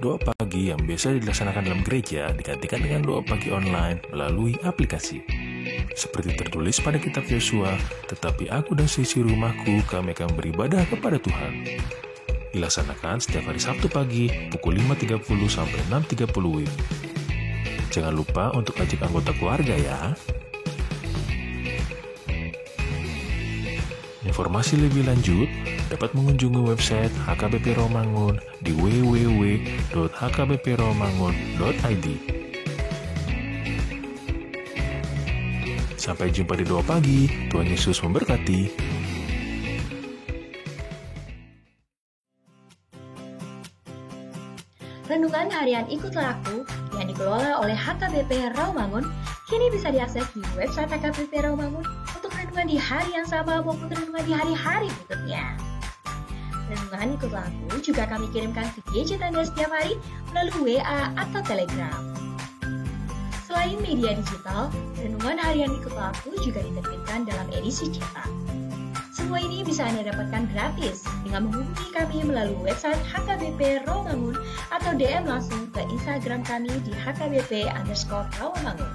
Doa pagi yang biasa dilaksanakan dalam gereja digantikan dengan doa pagi online melalui aplikasi. Seperti tertulis pada kitab Yosua, tetapi aku dan seisi rumahku kami akan beribadah kepada Tuhan. Dilaksanakan setiap hari Sabtu pagi pukul 5.30 sampai 6.30 WIB. Jangan lupa untuk ajak anggota keluarga ya. Informasi lebih lanjut dapat mengunjungi website HKBP Rawamangun di www.hkbprawamangun.id. Sampai jumpa di doa pagi. Tuhan Yesus memberkati. Renungan harian Ikutlah Aku yang dikelola oleh HKBP Rawamangun kini bisa diakses di website HKBP Rawamangun untuk renungan di hari yang sama maupun renungan di hari-hari berikutnya. Renungan Ikutlah Aku juga kami kirimkan ke gadget Anda setiap hari melalui WA atau Telegram. Selain media digital, renungan harian Ikutlah Aku juga diterbitkan dalam edisi cetak. Semua ini bisa Anda dapatkan gratis dengan menghubungi kami melalui website HKBP Rawamangun atau DM langsung ke Instagram kami di hkbp_rawamangun.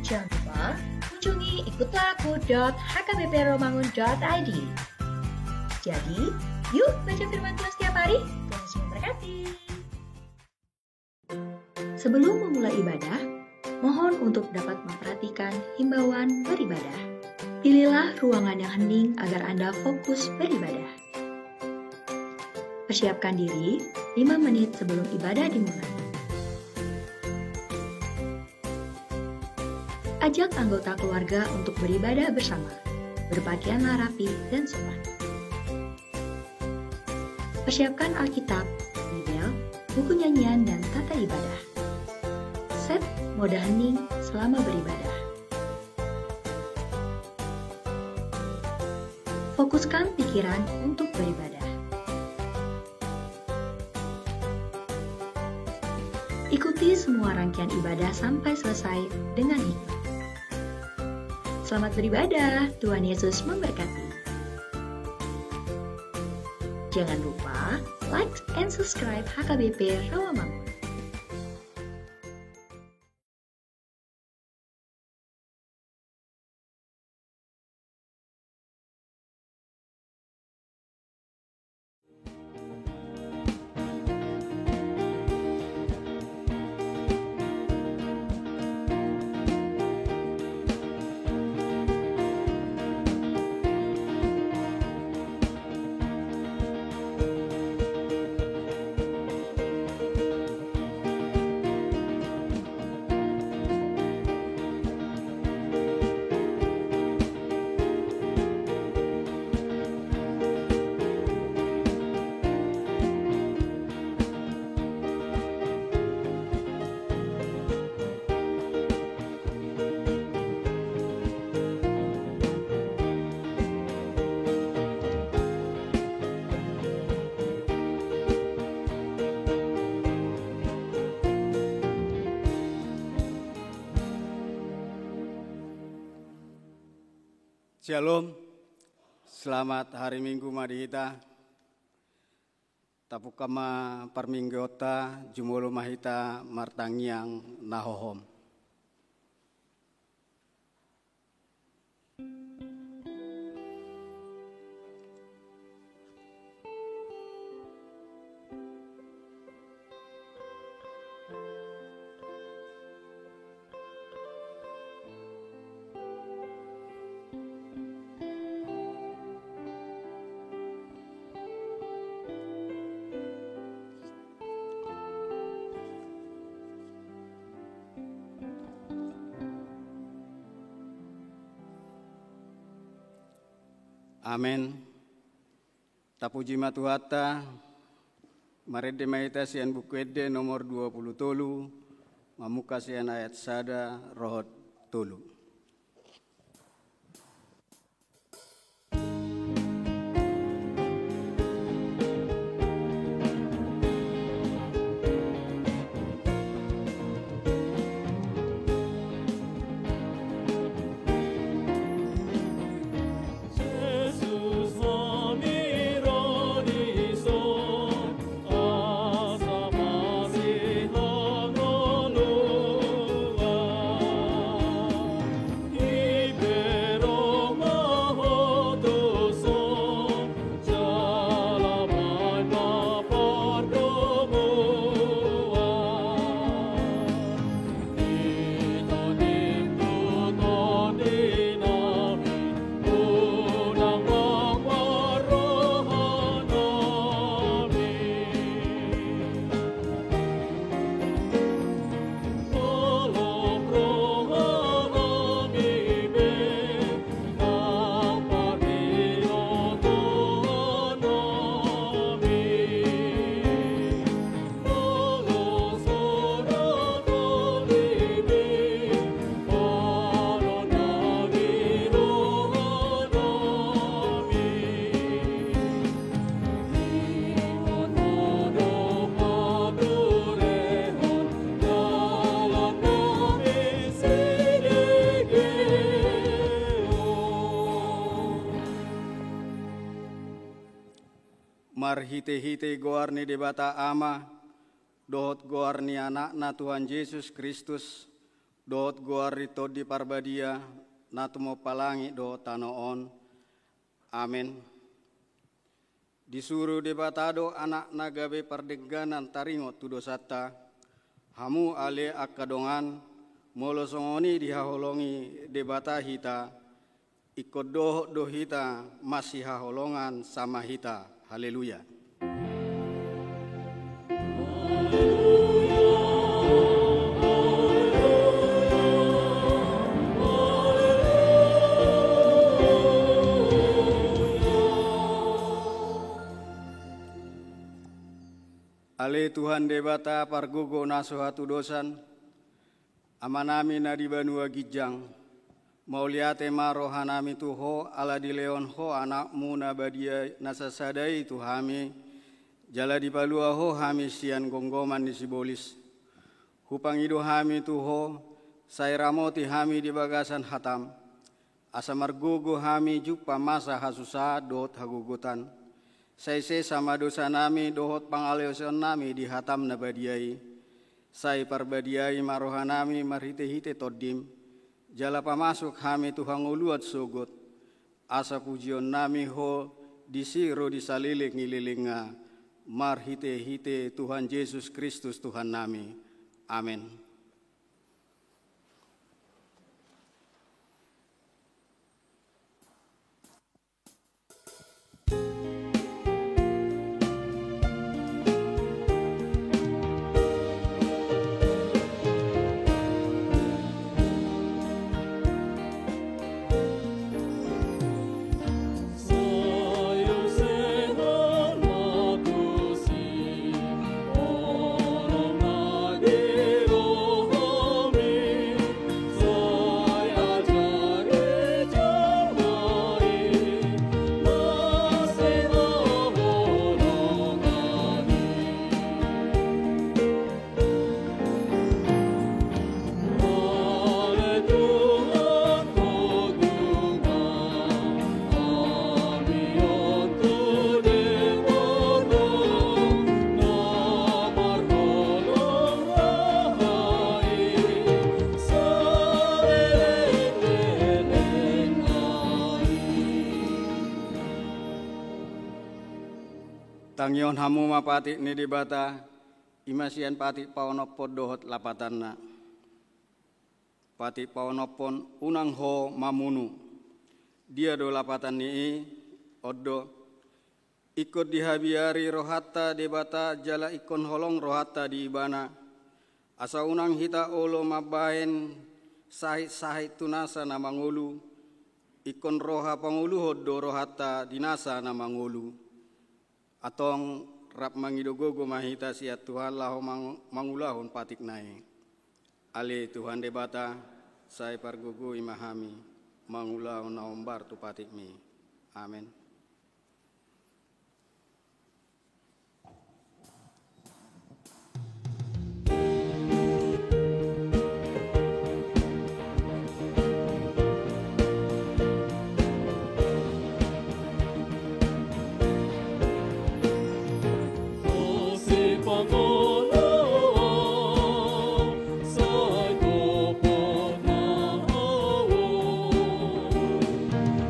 Jangan lupa kunjungi ikutlahku.hkbprawamangun.id. Jadi, yuk baca firman Tuhan setiap hari. Tuhan Yesus memberkati. Sebelum memulai ibadah, mohon untuk dapat memperhatikan himbauan beribadah. Pilihlah ruangan yang hening agar Anda fokus beribadah. Persiapkan diri 5 menit sebelum ibadah dimulai. Ajak anggota keluarga untuk beribadah bersama. Berpakaianlah rapi dan sopan. Persiapkan Alkitab, Bibel, buku nyanyian, dan tata ibadah. Set mode hening selama beribadah. Fokuskan pikiran untuk beribadah. Ikuti semua rangkaian ibadah sampai selesai dengan hikmat. Selamat beribadah, Tuhan Yesus memberkati. Jangan lupa like and subscribe HKBP Rawamangun. Shalom, selamat hari Minggu Madihita. Tapukama parminggota jumolo mahita martangyang nahohom. Amin. Tapuji matuhata, marede maita sian bukwede nomor 20 tolu, mamuka sian ayat sada rohot tolu. Jesus, Amironi, so, Asa. Mar hite-hite goar ni debata ama, dohot goar ni anakna Tuhan Yesus Kristus, dohot goar rito di parbadia, natumo palangi dohot tanoon. Amin. Disuruh debatado anak nagabe pardegganan taringo tudosata, hamu ale akadongan, molo songoni dihaholongi debata hita, ikut dohot dohita masih haholongan sama hita. Haleluya. Ale Tuhan debata pargogo nasohatu dosan, amanami nadi banua gijang, mauliate marohanami tuho ala di leon ho anakmu nabadia nasasadai tuhami, jala di palua ho hami sian gonggoman di sibolis, hupangido hami tuho, sayramoti hami di bagasan hatam, asa margogo hami jupa masa hasusa dot hagugutan, Saise sama dosa nami dohot pangaleoson nami di hatam nabadiai. Sai parbadiai marohanami marhite-hite todim. Jala pamasuk hami Tuhan uluat sogot. Asa pujion nami ho disiro disalilik ngililinga. Marhite-hite Tuhan Yesus Kristus Tuhan nami. Amin. Tangyon hamu mapati ni dibata imasian pati paonopod dohot lapatanna. Pati paonopon unang ho mamunu. Dia do lapatan ni oddo ikut dihabiari rohata debata jala ikon holong rohata di ibana. Asa unang hita olo mabahen sahit tunasa na mangulu. Ikon roha pangulu hoddo rohata dinasa na mangulu. Atong rap mangidogogo mahita siat Tuhan laho mangulahon patik nae. Ale Tuhan debata saya pargogo imahami mangulahon naombar tu patik mi. Amin.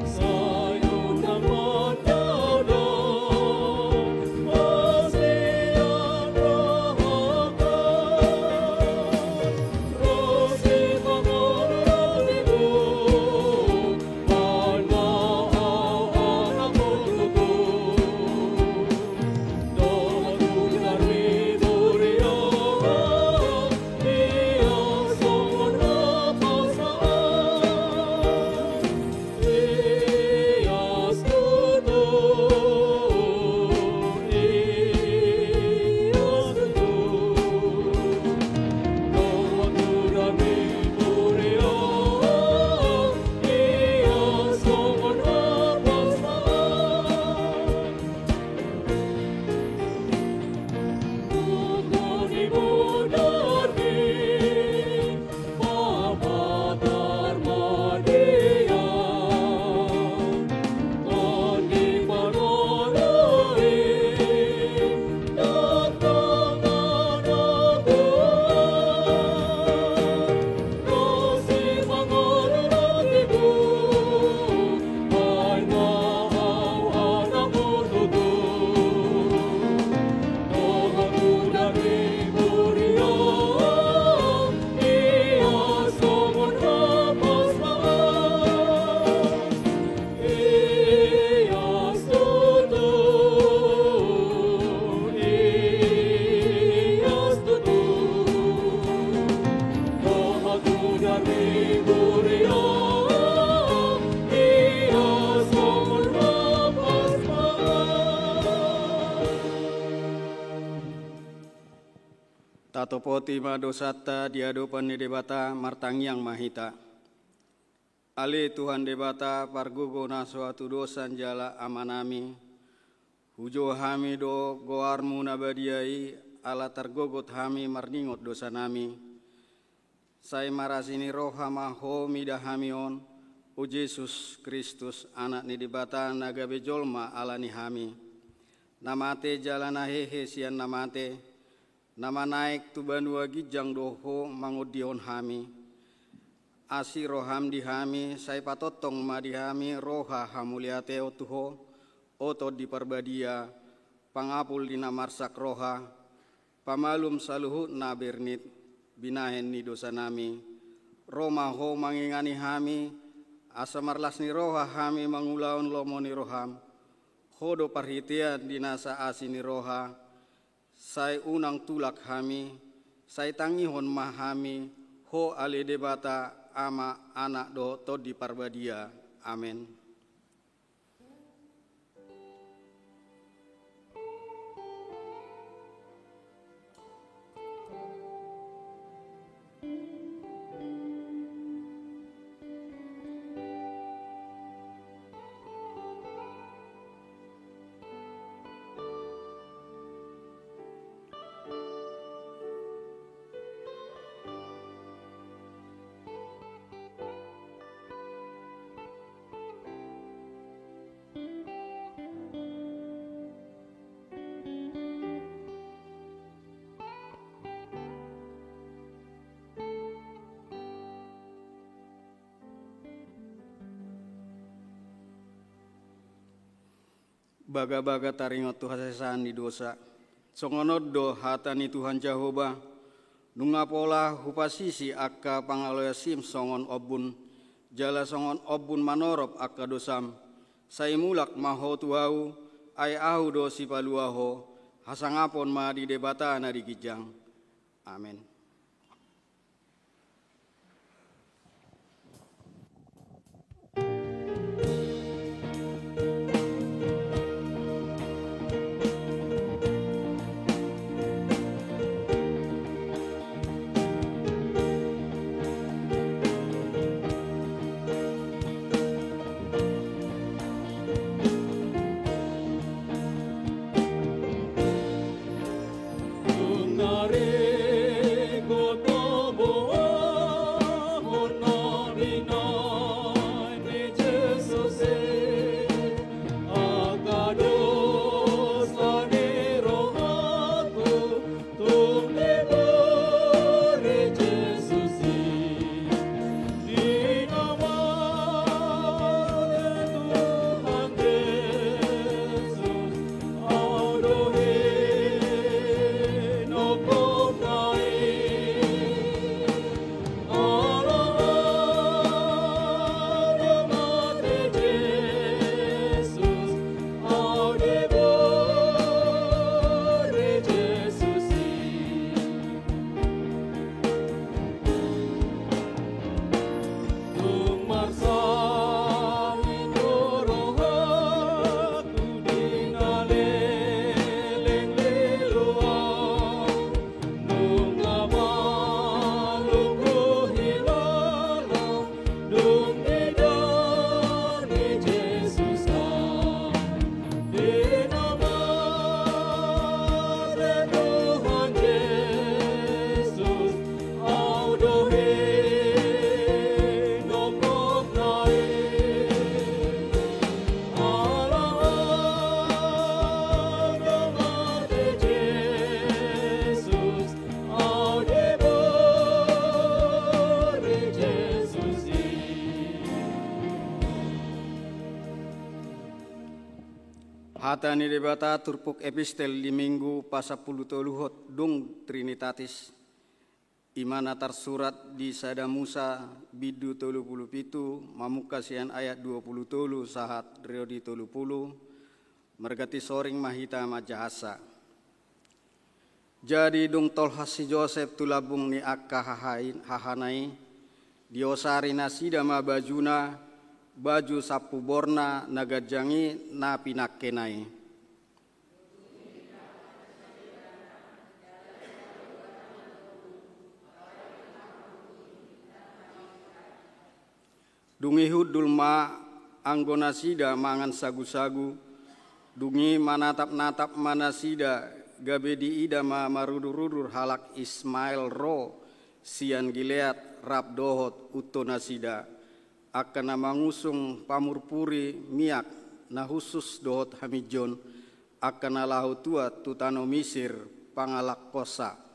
Sayonara. tatopoti ma dosata diadopan ni debata martangyang mahita. Ale Tuhan debata pargogo na suatu dosan jala amanami. Hujo hami do goarmu nabadiai ala tergogot hami marningot dosa nami. Sai marasini roha maho midahamion. O Yesus Kristus anak ni debata nagabe jolma ala ni hami. Namate jalana hehe sian namate. Nama naik tu banua gijang doho mangudion hami. Asi roham di hami, sai patotong ma di hami roha hamuliate otuho, oto di perbadia, pangapul di namarsak roha, pamalum saluhut na bernit, binahen ni dosa nami. Roma ho mangingani hami, asa marlas ni roha hami mangulaon lomo ni roham. Hodo parhitian di nasa asi ni roha, sai unang tulak hami, sai tangihon mahami, ho ale debata ama anak do to di parbadia. Amin. Baga-baga taringot Tuhan sesaan di dosa. Songonod do hatani Tuhan Jehovah. Nunga pola hupasisi akka pangaloya sim songon obun. Jala songon obun manorop akka dosam. Sai mulak maho tuau. Ay ahu do si paluaho. Hasangapon ma di debata na di gijang. Amin. Hatani debata turpuk epistel di minggu pasapulu toluhot dung Trinitatis. Imana tersurat di Sada Musa bidu tolu pulu pitu mamukasian ayat 20 tolu sahat riodi tolu pulu mergati soring mahita majahasa. Jadi dung tolhas si Joseph tulabung ni akka hahanai diosari nasida ma bajuna baju sapu borna nagajangi na pinakkenai. Dungi hudul ma anggona sida mangan sagu-sagu, dungi manatap-natap manasida gabedi ida ma marudur-rudur halak Ismail ro sian Gilead rap dohot utona sida akan mangusung pamurpuri miak na khusus dohot hamijon akan lahu tua tutano Misir pangalak kosa.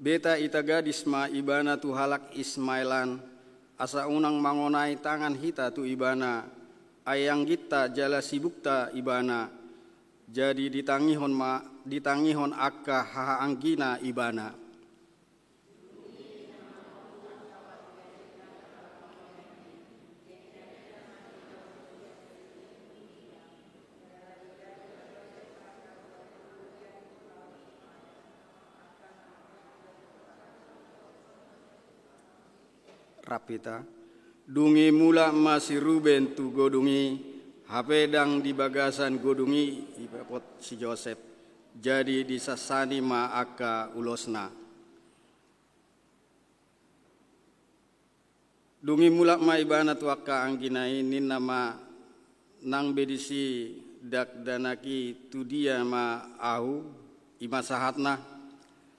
Beta ita gadis ma ibana tu halak Ismailan, asa unang mangonai tangan hita tu ibana, ayang kita jala sibukta ibana, jadi ditangihon akka haha anggina ibana. Rapita dungi mula masih Ruben tu godungi hapedang di bagasan godungi ipepot si Joseph jadi disasani ma aka ulosna dungi mula ma ibana tu aka anggina ini nama nang bedisi dak danaki tu dia ma ahu ima sahatna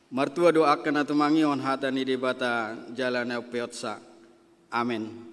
martua doakan atu mangion hatani debata jalan peotsa. Amin.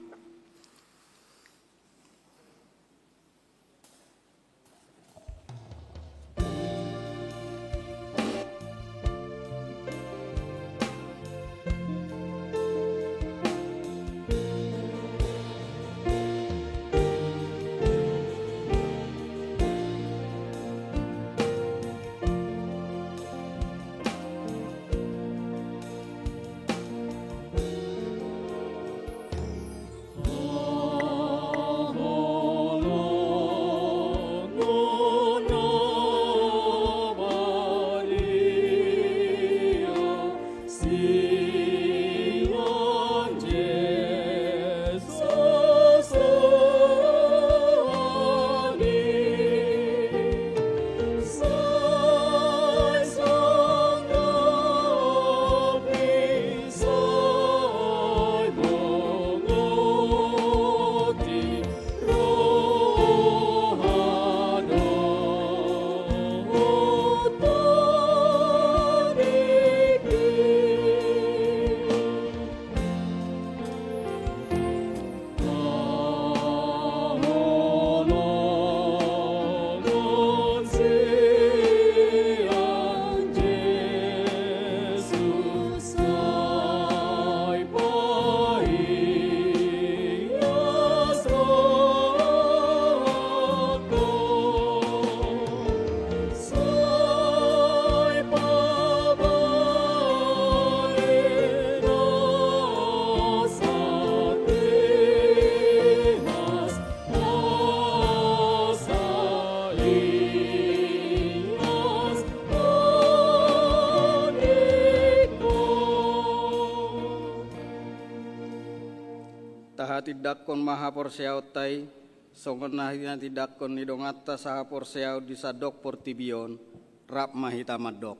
Tidakon maha porseau tai songon nahina tidakon nidongata saha porseau disadok portibion rap mahita madok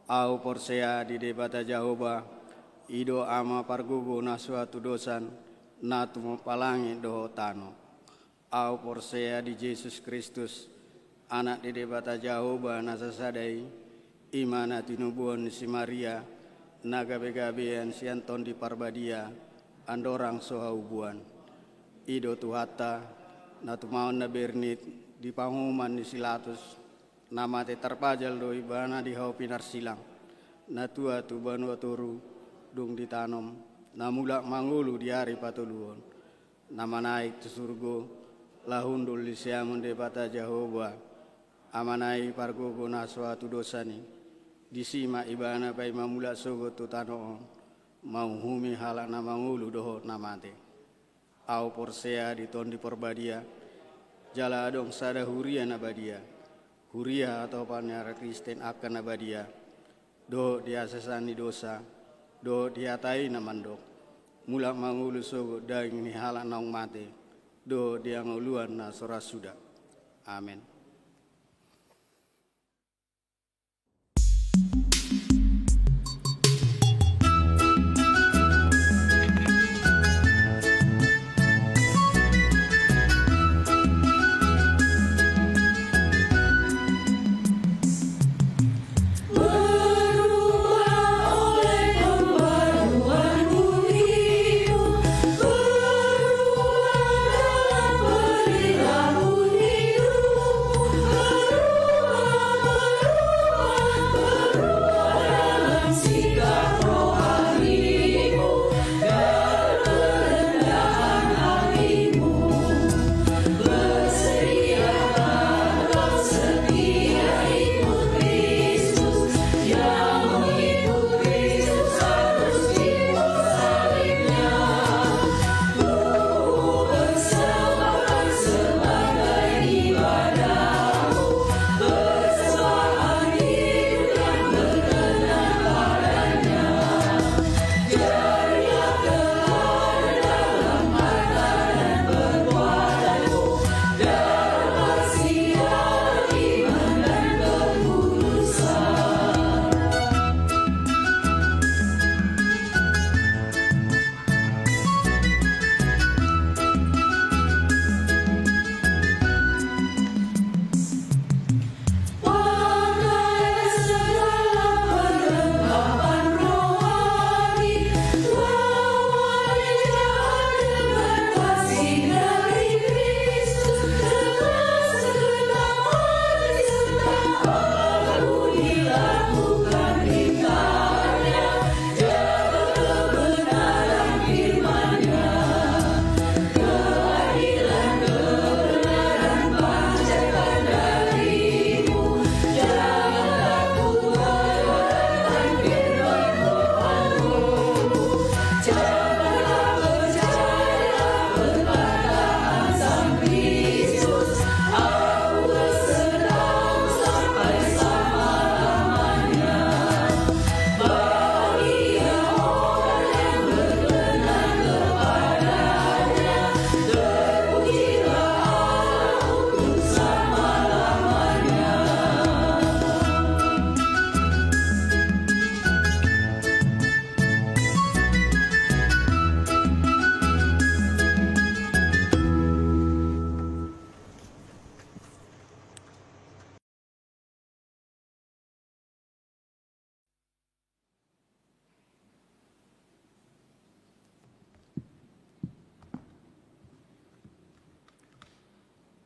au porsea di debata Jahoba ido ama pargugu na suatu dosan natu mapalangi doho tano au porsea di Yesus Kristus anak di debata Jahoba nasasadai imana tinubuan si Maria naga begabean si Anton di Parbadia andorang soha ubuan ido tuhata natu maun na bernit di panguman di silatus nama te terpajal do ibana di hau pinar silang natua tu banua turu dung ditanom namula mangulu di hari patuluon nama naik tu surgo lahundul di siamun debata Jahoba amanai pargogo naswa tu dosani disima ibana pai mamula sogo tu tanoon mau humi halak na mangulu doho namate au porsea di ton di Porbadia jala adong sada huria nabadia huria atau panara Kristen akan nabadia do dia sesani dosa do diatai namandok mula mangulu sogo daing ni halak naung mate do dia nguluan na sora suda Amin.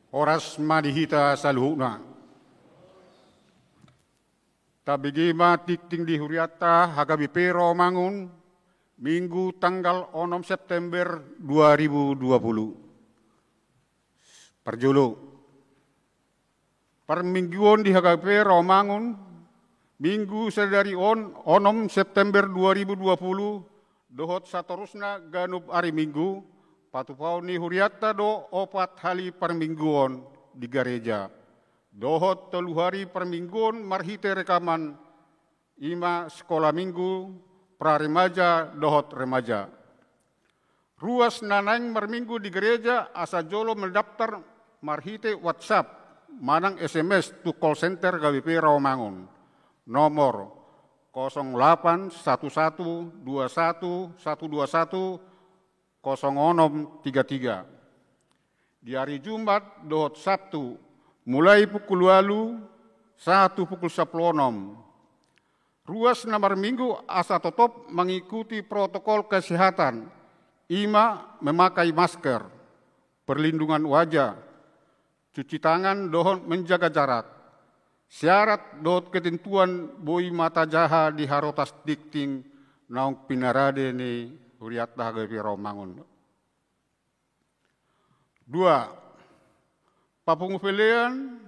Oras madihita saluhuna. Tabigima tikting di Huriata HKBP Rawamangun, Minggu tanggal 6 September 2020. Perjulu. Permingguan di HKBP Rawamangun, Minggu sedari 6 September 2020, dohot satorusna ganub hari Minggu, patupau ni Huriata do opat hali permingguan di gereja. Dohot 3 hari permingguan marhite rekaman ima sekolah minggu praremaja dohot remaja. Ruas nanang merminggu di gereja asa jolo mendaftar marhite WhatsApp manang SMS tu call center GBP Rawamangun. Nomor 081121 121 033. Di hari Jumat dohot Sabtu mulai pukul 1 pukul 10. Ruas nomor minggu asa tetap mengikuti protokol kesehatan. Ima memakai masker, perlindungan wajah, cuci tangan dohon menjaga jarak. Syarat dohot ketentuan boi mata jaha di harotas dikting naung pinarade ni Huriat HKBP Rawamangun. 2. Papungupelean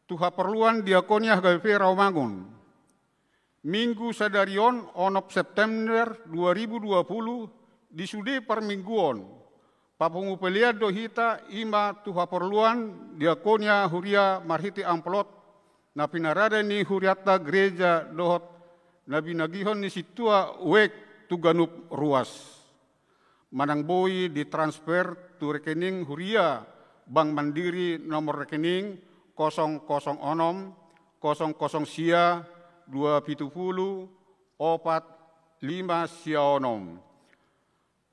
tuha perluan diakonia HKBP Rawamangun. Minggu sadarion 6 September 2020 di sude permingguan. Papungupelean dohita ima tuha perluan diakonia Huria marhiti amplot na pinarada ni Huriata gereja dohot nabi nagihon ni situa wek tuganup ruas. Manang boi ditransfer tu rekening Huria Bank Mandiri nomor rekening 006 00 sia 270 45 siaonom.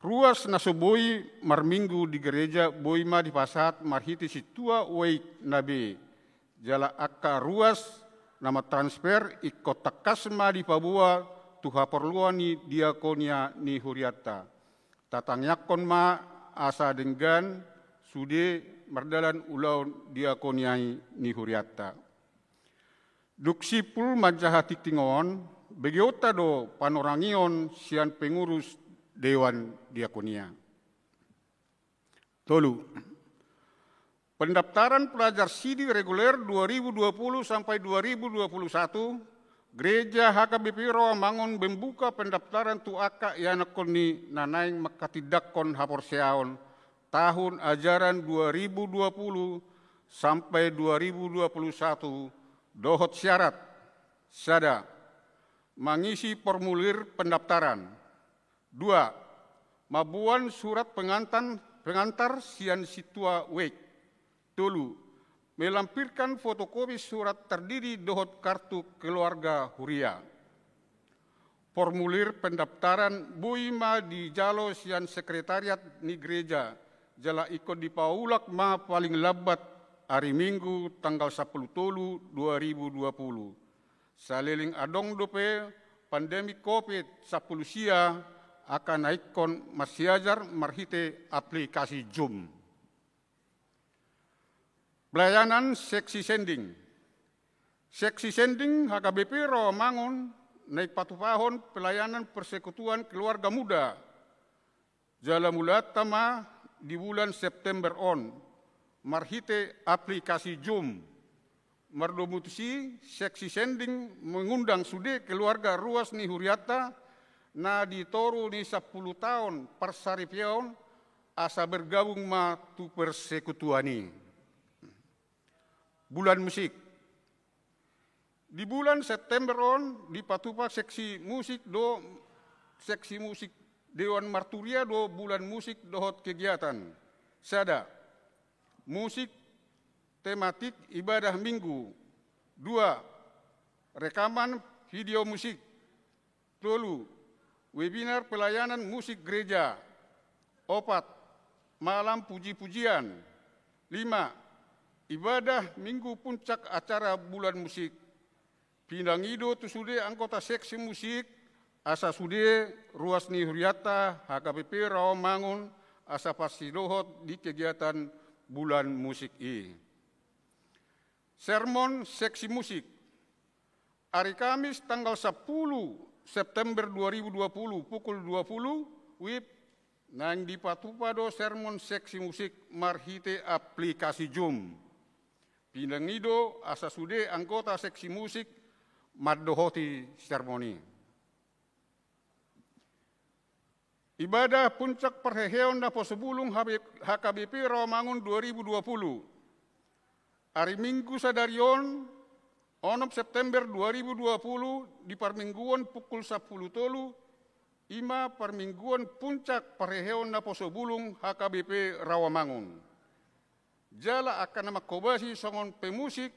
Ruas nasoboi marminggu di gereja boima di pasat marhiti situa weit nabe. Jala akka ruas nama transfer ikut takasma di Papua tuha perluan ni diakonia ni huriata. Tatangyakon ma asa denggan sude mardalan ulau diakoniai ni huriata. Duksipul majahati tingon begiota do panorangion sian pengurus Dewan Diakonia. Tolu. Pendaftaran pelajar sidi reguler 2020 sampai 2021, Gereja HKBP Rawamangun membuka pendaftaran tuaka yanakoni nanaing makatidakon haporseaon tahun ajaran 2020 sampai 2021 dohot syarat sada mengisi formulir pendaftaran. 2. Mabuan surat pengantar sian situa wek. 3. Melampirkan fotokopi surat terdiri dohot kartu keluarga huria. Formulir pendaftaran buima di jalo sian sekretariat ni gereja jala ikut dipaulak ma paling lambat hari Minggu tanggal 10 Tolu 2020. Saliling adong dope pandemi COVID-10 sia akan naikon masyajar marhite aplikasi Zoom. Pelayanan seksi sending. Seksi sending HKBP Rawamangun naik patupahon pelayanan persekutuan keluarga muda. Jala mulatama di bulan September on. Marhite aplikasi Zoom. Mardomutusi seksi sending mengundang sude keluarga ruas ni huriata na ditoru ni 10 tahun persaripion asa bergabung ma tu persekutuani. Bulan musik. Di bulan September on di patupa seksi musik Dewan Marturia do bulan musik dohot kegiatan. Sada musik tematik ibadah minggu. 2. Rekaman video musik. 3. Webinar pelayanan musik gereja. 4. Malam puji-pujian. 5. Ibadah minggu puncak acara bulan musik. Pindangido tu sude anggota seksi musik asa sude ruas ni huriata HKBP Rawamangun asa pasti dohot di kegiatan bulan musik i. Sermon seksi musik. Hari Kamis tanggal 10 September 2020 pukul 20 WIB nang di patupado sermon seksi musik marhite aplikasi Zoom. Pindangido asa sude anggota seksi musik maddohoti sermoni. Ibadah puncak perheheon da posebulung HKBP Rawamangun 2020. Hari Minggu sadarion 6 September 2020 di permingguan pukul 10 Tolu, ima permingguan puncak perheheon na posobulung HKBP Rawamangun. Jala akan nama kobasi songon pemusik,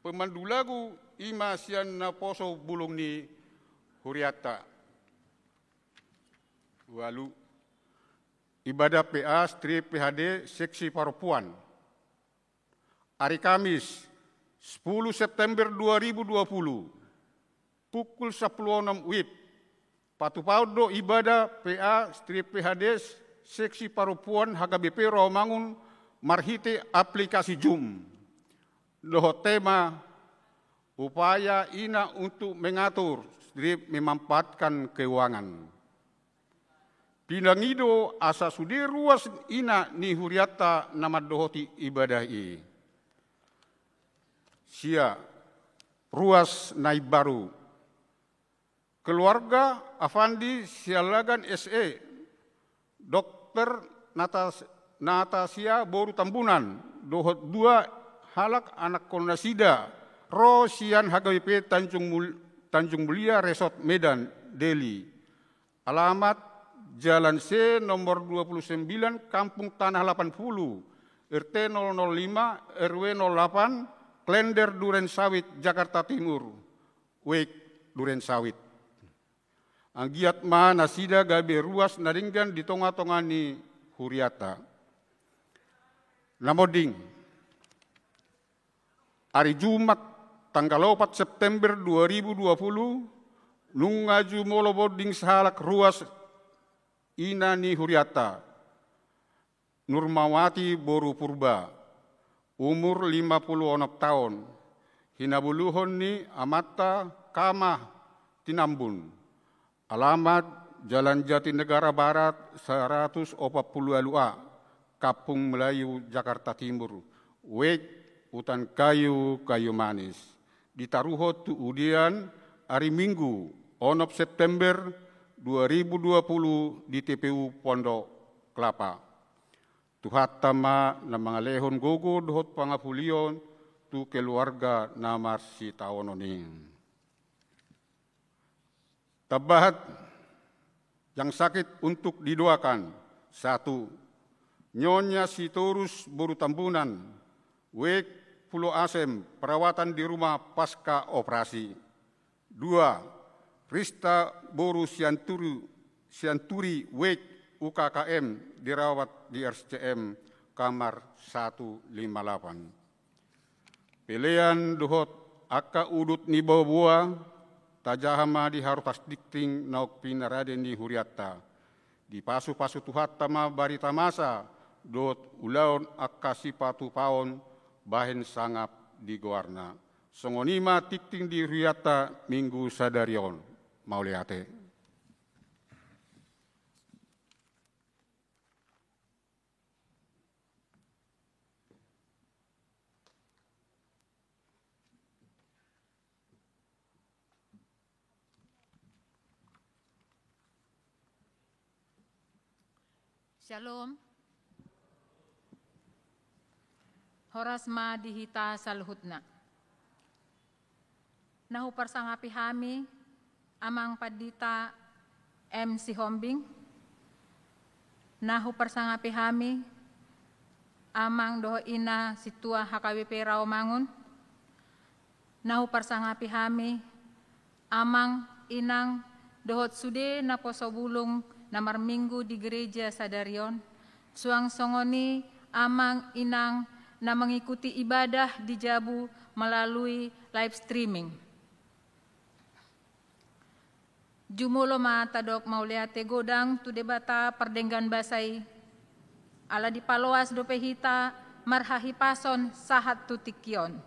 pemandu lagu, ima sian na poso bulung ni huriata. Lalu ibadah PA strip PHD seksi Paropuan. Hari Kamis 10 September 2020, pukul 10.06 WIB, patupaudo ibadah PA strip PHD seksi Paropuan HKBP Rawamangun marhite aplikasi Zoom. Doho tema upaya ina untuk mengatur strip memanfaatkan keuangan. Pindangido asa sudi ruas ina ni huriata nama dohoti ibadah i. Sia ruas naib baru. Keluarga Afandi Sialagan SE, Dokter Natasia Boru Tambunan, dohot 2 halak anak kondasida, Rosian HKBP Tanjung Mulia Resort Medan, Delhi. Alamat Jalan C nomor 29, Kampung Tanah 80, RT 005 RW 08 Klender Duren Sawit Jakarta Timur Wek Duren Sawit. Anggiat ma nasida gabe ruas naringgan di tonga-tonga ni huriata. Namoding hari Jumat tanggal 4 September 2020 nungaju moloboding sahalak ruas ina ni huriata Nurmawati Boru Purba umur 56 tahun hinabuluhon ni amata kamah Tinambun alamat Jalan Jatinegara Barat 140 Alua Kapung Melayu Jakarta Timur Wek Hutan Kayu Kayu Manis ditaruhot tu udian hari Minggu 6 September 2020 di TPU Pondok Kelapa. Tuhat tama na mga lehon gogo dohot pangapulion tu keluarga namar si taononing. Tabahat yang sakit untuk didoakan. 1. Nyonya Sitorus Boru Tambunan, Wek Pulau Asem, perawatan di rumah pasca operasi. 2. Rista Boru Sianturi, Wek UKKM, dirawat di RSCM kamar 158. Pilihan dohot aka udut ni bawa tajahama di harupas dikting nauk pinaraden ni huriata. Di pasu-pasu tuhat tama barita masa dohot ulaon aka sipatu paon bahen sangap di goarna. Songonima tikting di huriata minggu sadarion. Mauliate. Shalom. Horas ma dihita salhutna. Nahu parsangapi hami amang padita MC Hombing. Nahu parsangapi hami amang doho ina situa HKBP Rawamangun. Nahu parsangapi hami amang inang dohot sude na posobulung namar minggu di gereja Sadarion, suang songoni amang inang na mengikuti ibadah di Jabu melalui live streaming. Jumulo matadok mauliate godang tu debata perdenggan basai, ala di paloas dopehita marhahi pason sahat tutikion.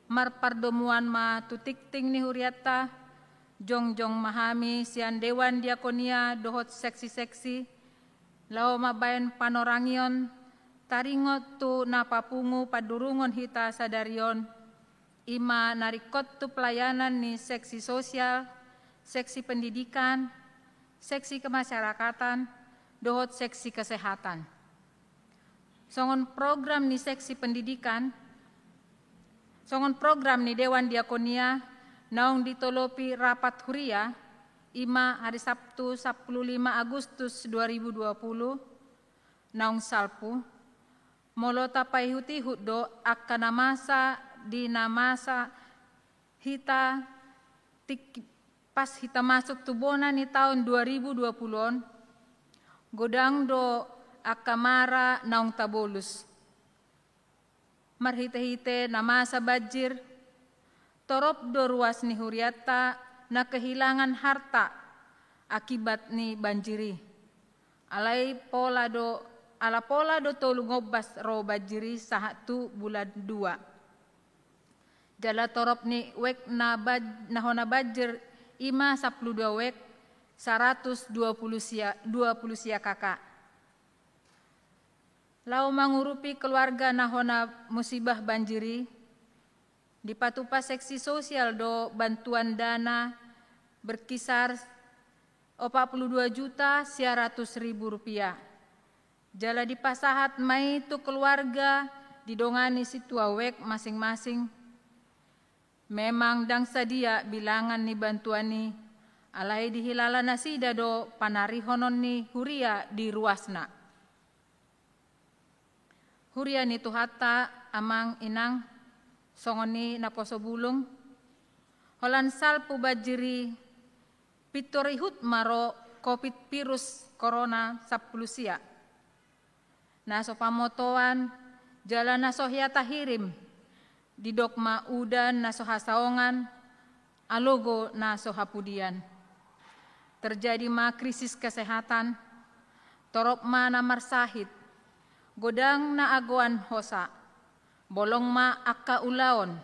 Mar pardomuan ma tutikting ni huriata, Jongjong mahami sian Dewan Diakonia dohot seksi-seksi, lao mabayan panorangion, taringot tu napapungu padurungon hita Sadarion, ima narikot tu pelayanan ni seksi sosial, seksi pendidikan, seksi kemasyarakatan, dohot seksi kesehatan. Songon program ni seksi pendidikan, songon program ni Dewan Diakonia, naung ditolopi rapat huria, ima hari Sabtu 15 Agustus 2020, naung salpu, molo tapai huti huddo akka namasa di namasa hita pas hita masuk tubona ni tahun 2020-on, godang do akka mara naung tabolus. Marhite-hite namasa bajir, torop do ruas ni huriata na kehilangan harta akibat ni banjiri. Ala pola do tolu ngobas ro banjiri sahatu bulan 2. Jala torop ni wek na hona banjir ima 12 wek 120 sia kakak. Lau mangurupi keluarga na hona musibah banjiri, di patupa seksi sosial do bantuan dana berkisar 42.900.000 rupiah. Jala di pasahat mai tu keluarga didongani situa wek masing-masing. Memang dang sadia bilangan ni bantuan ni alai dihilala nasida do panarihonon ni huria di ruasna. hurian itu hatta amang inang songoni naposo bulung holan salpu bajiri pitorihut maro COVID virus corona sapulusia naso pamotoan jalan naso hiata hirim di dokma udan naso hasaongan alogo naso hapudian terjadi ma krisis kesehatan torop ma namar sahid godang na agoan hosa, bolong ma akka ulaon,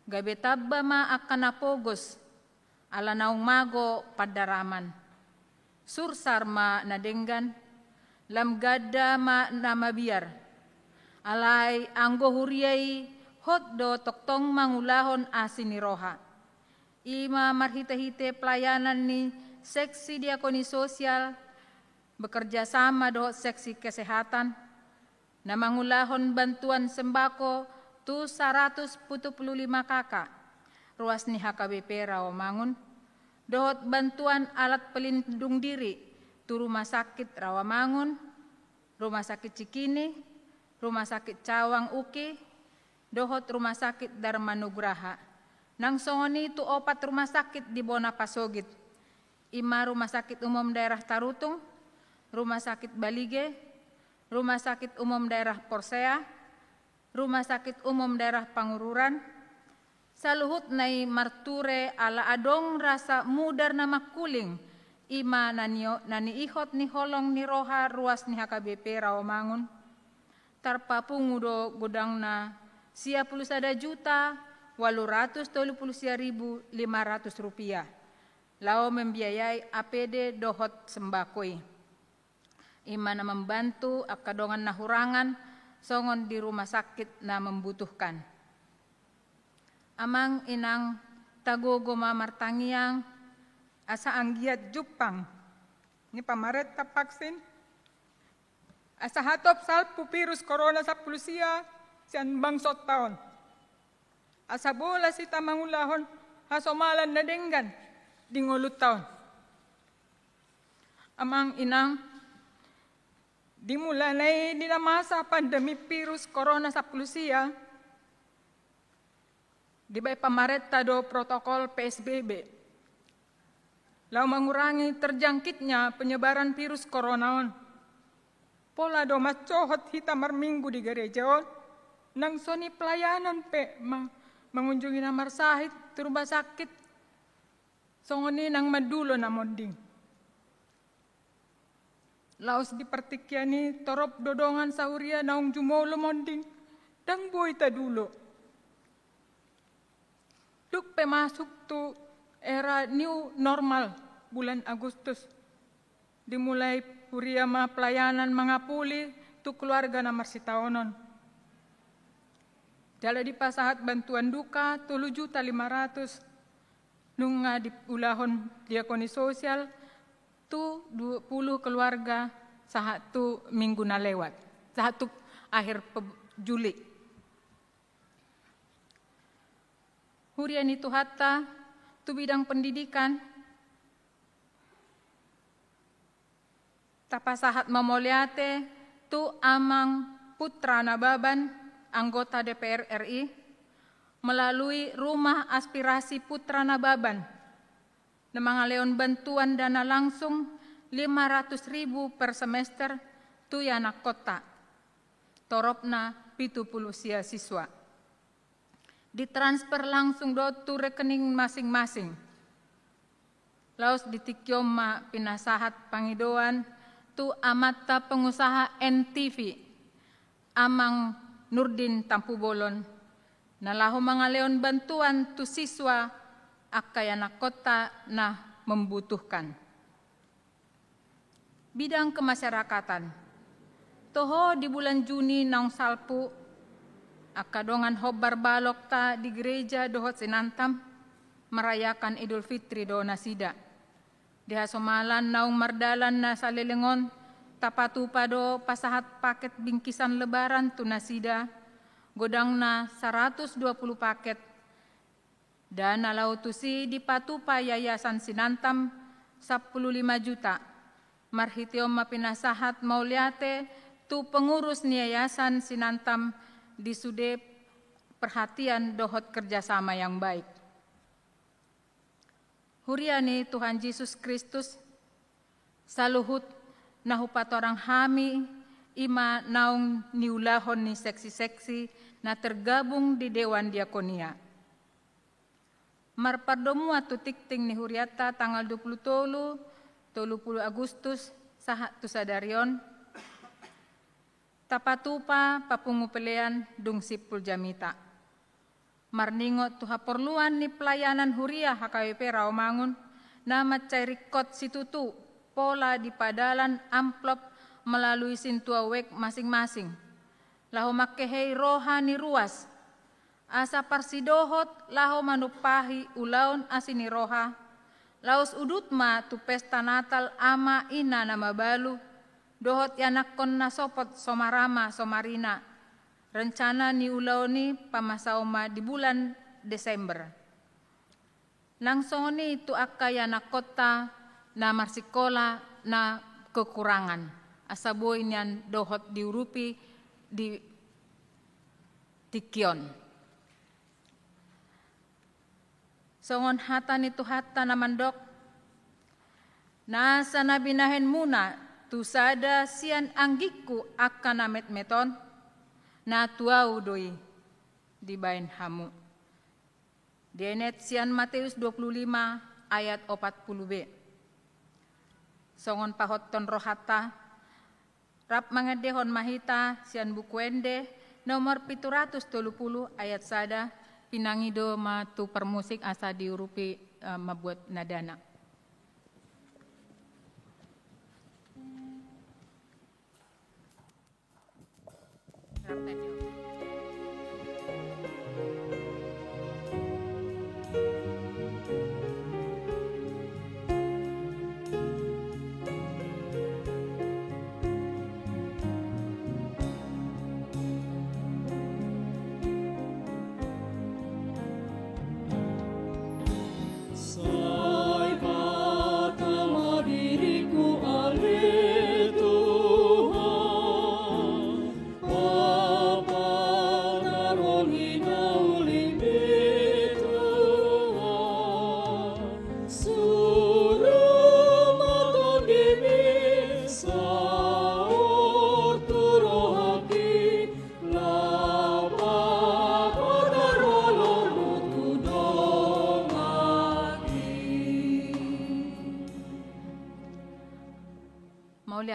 gabetabba ma akka napogos, ala naung mago padaraman. Sursar ma nadenggan, lam gada ma namabiar, alay anggo huriay hotdo toktong mangulahon asiniroha. Ima marhite-hite pelayanan ni seksi diakoni sosial, bekerja sama dohot seksi kesehatan, na mangulahon bantuan sembako tu 175 kakak ruas ni HKBP Rawamangun dohot bantuan alat pelindung diri tu rumah sakit Rawamangun, rumah sakit Cikini, rumah sakit Cawang Uki, dohot rumah sakit Dharma Nugraha. Nang songoni tu 4 rumah sakit di Bona Pasogit, 5 rumah sakit umum daerah Tarutung, rumah sakit Balige, Rumah Sakit Umum Daerah Porsea, Rumah Sakit Umum Daerah Pangururan, saluhut nai marture ala adong rasa mudar na makuling, ima nani ihot ni holong ni roha ruas ni HKBP Rawamangun, tarpapungudo godang na 51 juta 830.500 rupiah, lao membiayai APD dohot sembakoi. Ima na membantu akadongan nahurangan songon di rumah sakit na membutuhkan. Amang inang tagogo mamartangiang asa anggiat Jepang ni pamaret ta vaksin asa hatop salpu virus corona sa pulusia sian bangsot taon. Asa bola si tamangulahon hasomalan na denggan di ngulut taon. Amang inang dimulai di masa pandemi virus corona sa pulusia, di bay pamareta do protokol PSBB, lau mengurangi terjangkitnya penyebaran virus corona on. Pola do macohot hita marminggu di gereja on, nang soni pelayanan pe mengunjungi namar sahid di rumah sakit, songoni nang madulo na monding. Laos dipertikiani torop dodongan sauria naung jumolo monding dang boy tadulo. Duk pemasuk tu era new normal bulan Agustus. Dimulai puria ma pelayanan mangapuli tu keluarga na marsitaonon. Jala di pasahat bantuan duka 7.500.000 nunga di ulahon diakoni sosial tu 20 keluarga satu minggu na lewat, satu akhir Juli. Hurian itu hatta tu bidang pendidikan, tapasahat mamoliate tu amang Putra Nababan, anggota DPR RI, melalui Rumah Aspirasi Putra Nababan, na mangaleon bantuan dana langsung 500.000 per semester tu anak kota. Toropna 70 siswa. Ditransfer langsung do tu rekening masing-masing. Laos ditikyom ma pinasahat pangidoan tu amata pengusaha NTV amang Nurdin Tampubolon. Nalahu mangaleon bantuan tu siswa akay anak kota na membutuhkan. Bidang kemasyarakatan. Toho di bulan Juni naung salpu, akadongan hobar balok ta di gereja dohot sinantam, merayakan Idul Fitri do nasida. Di hasomalan naung mardalan na salilingon, tapatupa do pasahat paket bingkisan lebaran tu nasida, godang na 120 paket, dan alautusi di patupa yayasan sinantam 15 juta. Marhitiom mapinasahat mauliate tu pengurus yayasan Sinantam di sude perhatian dohot kerjasama yang baik. Huriani Tuhan Yesus Kristus, saluhut nahupat orang hami, ima naung niulahon ni seksi-seksi na tergabung di Dewan Diakonia. Marpardomu atu tikting ni Huriata tanggal 20 Agustus saha tu sadarion. Tapatupa papungu pelean dung sipul jamita. Marningot tu haperluan ni pelayanan Huria HKBP Rawamangun na macairikot situtu pola di padalan amplop melalui sintua wek masing-masing. Lahu makehei rohani ruas. Asa parsidohot laho manupahi ulaun asini roha. Laos udutma tu pesta natal ama ina nama balu. Dohot yanakon na sopot somarama somarina. Rencana ni ulauni pamasauma di bulan Desember. Langsoni tu akka yanakota na marsikola na kekurangan. Asaboy niyan dohot diurupi di Tikion. Songon hatan itu hata namandok. Nasa nabinahen muna tu sada sian anggiku akan namet meton. Na tuau doi di bain hamu. Denet sian Matius 25 ayat 40b. Songon pahoton rohata. Rap mangedehon mahita sian bukuende nomor 730 ayat sada. Pinangido matu permusik asa diurupi membuat nadana.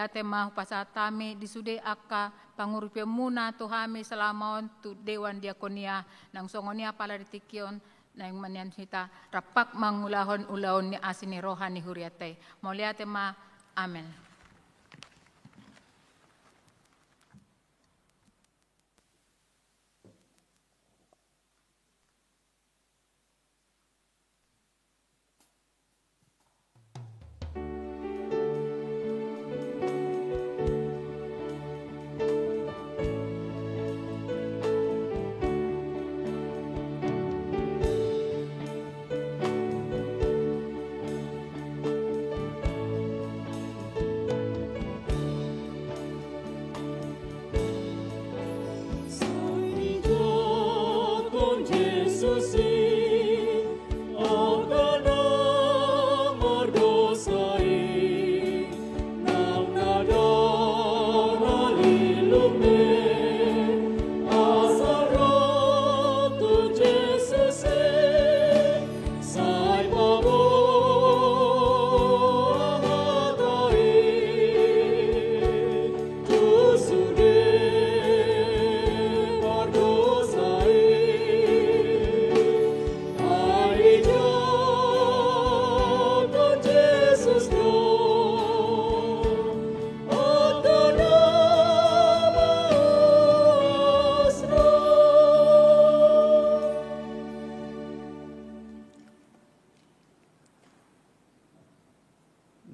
Ate mah pasatame disude akka pangurupi muna tuhami selamaon tu Dewan Diakonia nang songonia pala ditikion nang manian hita rapak mangulahon ulaon ni asini rohani Huriate. Mauliate mah amen.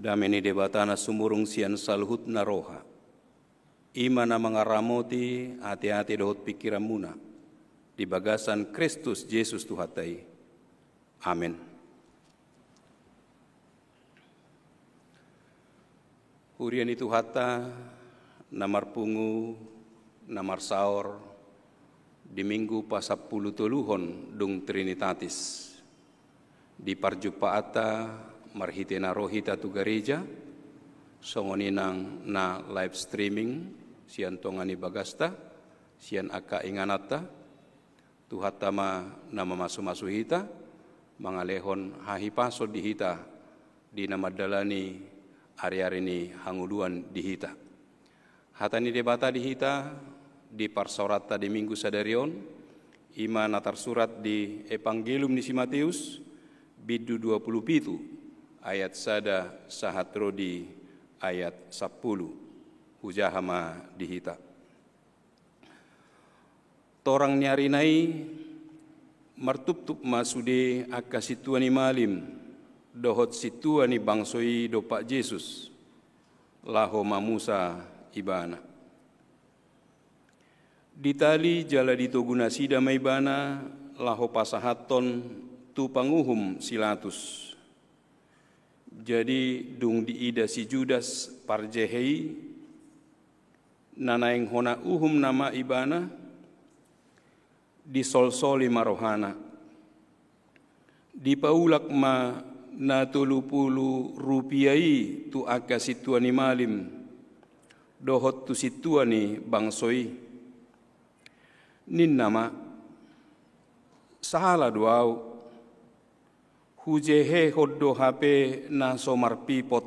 Dameni debatana sumurung sian salhut naroha. Imana mengaramoti hati-hati dohot pikiran muna. Di bagasan Kristus Yesus Tuhatai. Amin. Hurian itu hata namar pungu, namar saor, di minggu pasapulu toluhon dung Trinitatis. Di parjupaata marhitena rohita tu gereja, songoninang na live streaming, sian tongani bagasta, sian aka inganata, tuhatama nama masu-masu hita, mangalehon hahipaso di hita, di nama dalani hari-hari ini hanguluan di hita. Hatani debata di hita, di parsorata di minggu sadarion, ima natar surat di Evangelium di Matius, bidu 27, ayat sada sahat rodi ayat 10, hujahama di hita. Torang nyarinai martup-tup masude akka situani malim, dohot situani bangsoi do Pak Yesus, laho mamusa ibana. Ditali jala ditoguna sida maibana, laho pasahaton tu panguhum silatus. Jadi dung diida si Judas parjehei, nanaeng hona uhum nama ibana, disolsoli marohana. Dipaulak ma na 30 rupiai tu aka situani malim, dohot tu situani bangsoi. Nin nama sahala duau, hujehe hoddo hape na somar pipot,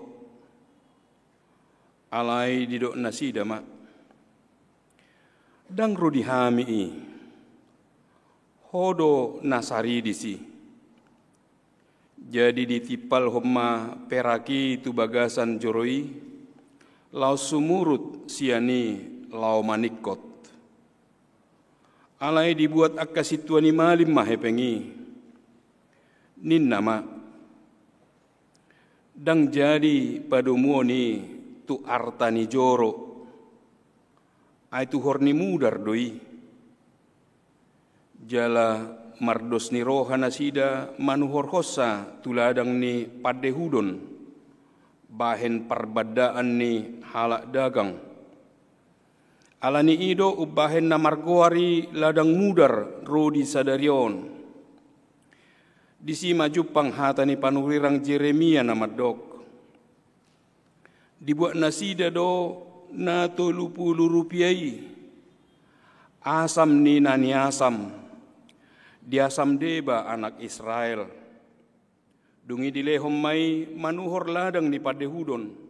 alai didok nasida ma. Dang rudi hami hodo nasari disi. Jadi ditipal homma peraki tu bagasan joroi, lau sumurut siani lau manikot. Alai dibuat akka situani malim mahepengi. Nin nama dang jadi padumuoni tu artani joro, ai tu horni mudar doi. Jala mardos ni rohana sida manuhor hossa tuladang ni padehudon, bahen parbadaan ni halak dagang. Alani ido ubahen na margoari ladang mudar rodi sadarion. Disi maju panghata ni panurirang Jeremia na madok. Dibuat nasida do na 30 rupiai. Asam ni nani asam. Diasam deba anak Israel. Dungi dilehom mai manuhor ladang ni padehudon.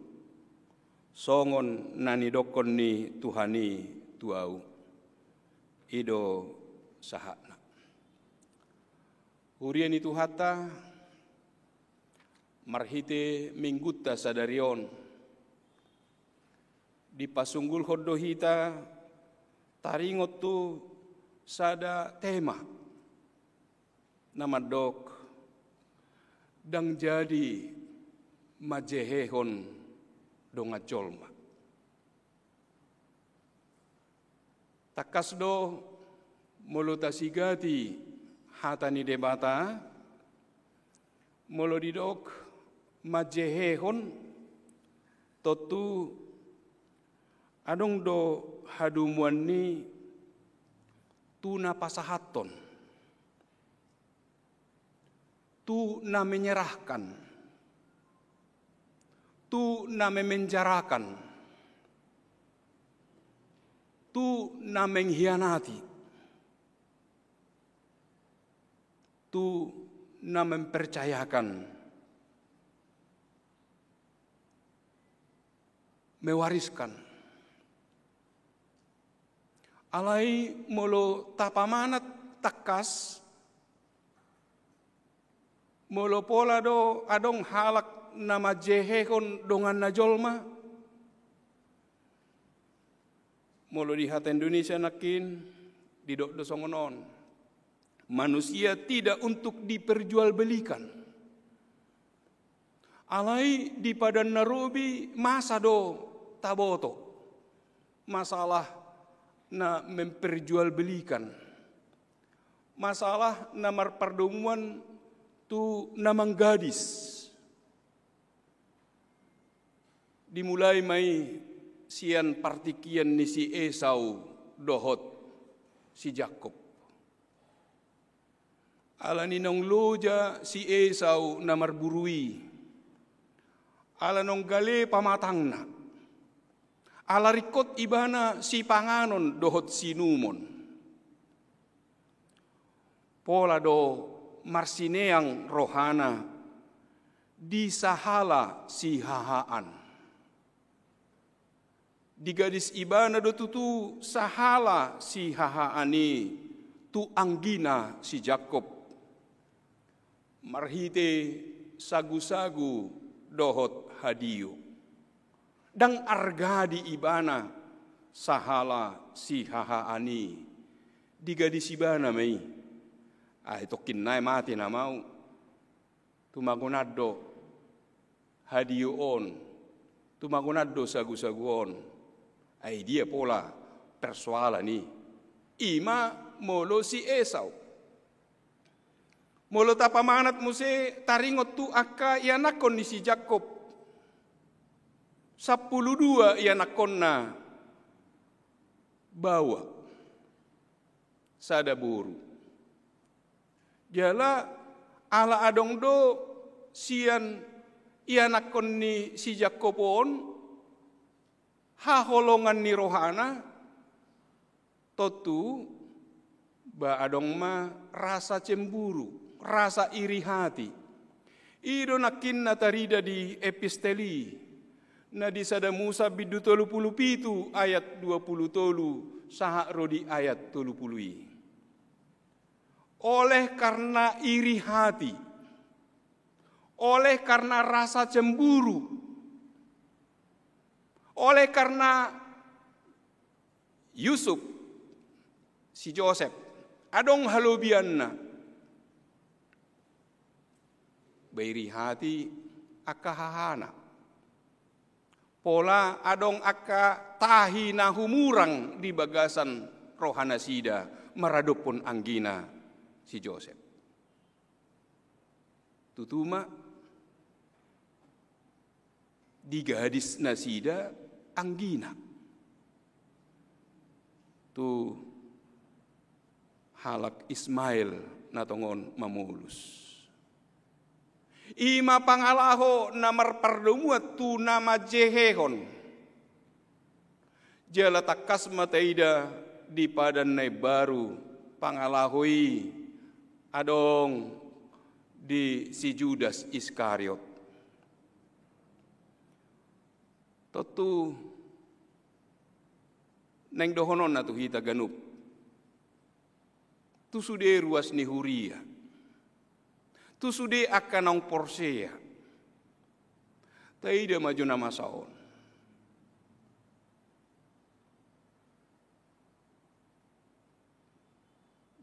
Songon nani dokon ni Tuhani tuau. Ido sahakna. Hurian itu hata marhite mingguta sadarion. Di pasunggul hoddo hita taringot tu sada tema. Nama dok dang jadi majehehon donga jolma. Takas do molotasigati hatani debata, molodidok majehehon totu adong do hadumuan ni tuna pasahaton, tu na menyerahkan, tu na memenjarakan, tu na mengkhianati, tu na mempercayakan, mewariskan. Alai molo tapamanat takas, molo pola do adong halak nama jehekon dongan najolma. Molo di hati Indonesia nakin didok dosongonon. Manusia tidak untuk diperjualbelikan. Alai di padan narobi masa do taboto. Masalah na memperjualbelikan. Masalah namar pertemuan tu namang gadis. Dimulai mai sian partikian ni si Esau dohot si Jakob. Ala ninong loja si Esau na marburui. Ala nong gale pamatangna. Ala rikot ibana si panganon dohot si numon. Pola do marsineang rohana di sahala si hahaan. Di gadis ibana do tutu sahala si hahaani tu anggina si Jakob. Marhite sagu-sagu dohot hadiyo. Dang arga di ibana sahala si hahaani. Di gadis ibana may. Ito kinay mati na mau. Tumagunado hadiyo on. Tumagunado sagu-sagu on. Ay dia pola persoalan ni. Ima molo si Esau. Molo tapamanat mo si taringot tu akka ianakon ni si Jakob. 12 ianakon na bawa. Sada buru. Jala ala adong do sian ianakon ni si Jakobon haholongan ni rohana totu ba adong ma rasa cemburu, rasa iri hati. Ido nakin na tarida di episteli na di sada Musa bidu 37 ayat 20 saha rodi ayat 30. Oleh karena iri hati, oleh karena rasa cemburu, oleh karena Yusuf si Joseph adong halobianna bairi hati akka hahana pola adong akka tahi na humurang di bagasan rohana sida maradopon anggina si Joseph. Tutuma di gadis nasida anggina. Tu halak Ismail natongon mamulus. Ima pangalaho namar pardumuat tu nama Jehehon. Jala takas mataida di padan nai baru pangalahoi adong di si Judas Iskariot. Totu neng dohonon na tu hita ganup. Tu sude ruas ni huria. Tu sude akanong porsea. Taida maju nama saon.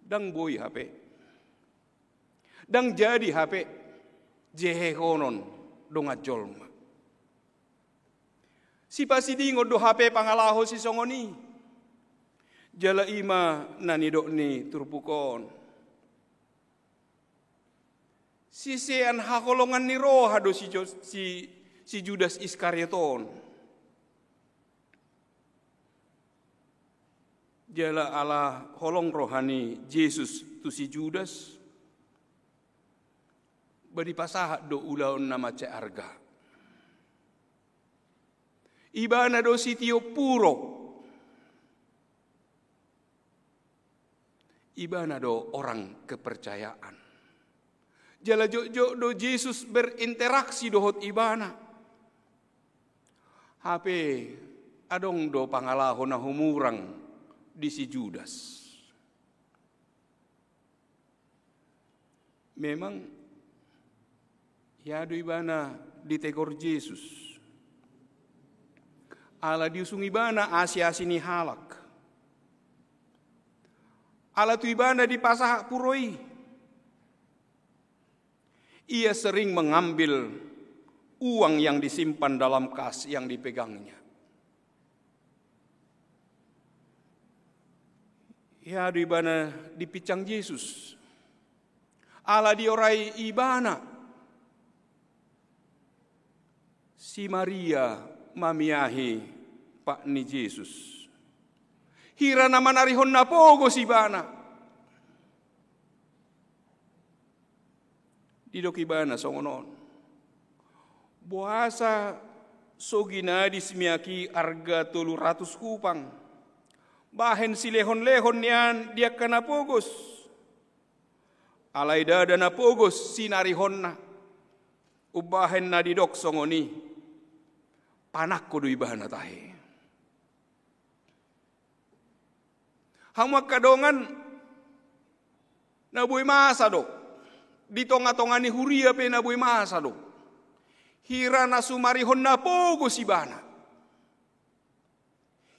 Dang boy HP. Dang jadi HP. Jehehonon donga jolma. Si pasidingo do HP pangalaho si songoni. Jala ima nanidok ni turpukon. Sisean hakolongan ni roha do si Judas Iskarioton. Jala ala holong rohani Yesus tu si Judas. Badi pasahat do ulaon nama ce arga. Ibana do si Tio Puro. Ibana do orang kepercayaan. Jala jok do Yesus berinteraksi dohot ibana. HP adong do pangalaho na humurang di si Judas. Memang yado ibana ditegor Yesus. Ala diusung ibana asia sini halak. Ala tu ibana di pasah puroi. Ia sering mengambil uang yang disimpan dalam kas yang dipegangnya. Ya di ibana dipicang Yesus. Ala diorai ibana. Si Maria mamiahi Pak ni Yesus. Hira na manarihon na pogo si bana. Didok ibana songonon. Buasa soginadis miaki arga 300 kupang. Bahen si lehon-lehon niyan dia kena pogos. Alay dada na pogos sinarihon na. Ubahen na didok songoni. Panak ko do ibana tahe. Hangmak kadongan nabuy masa do. Di tonga-tonga ni huria pe nabuy masa do. Hira na sumarihon na pogo si bana.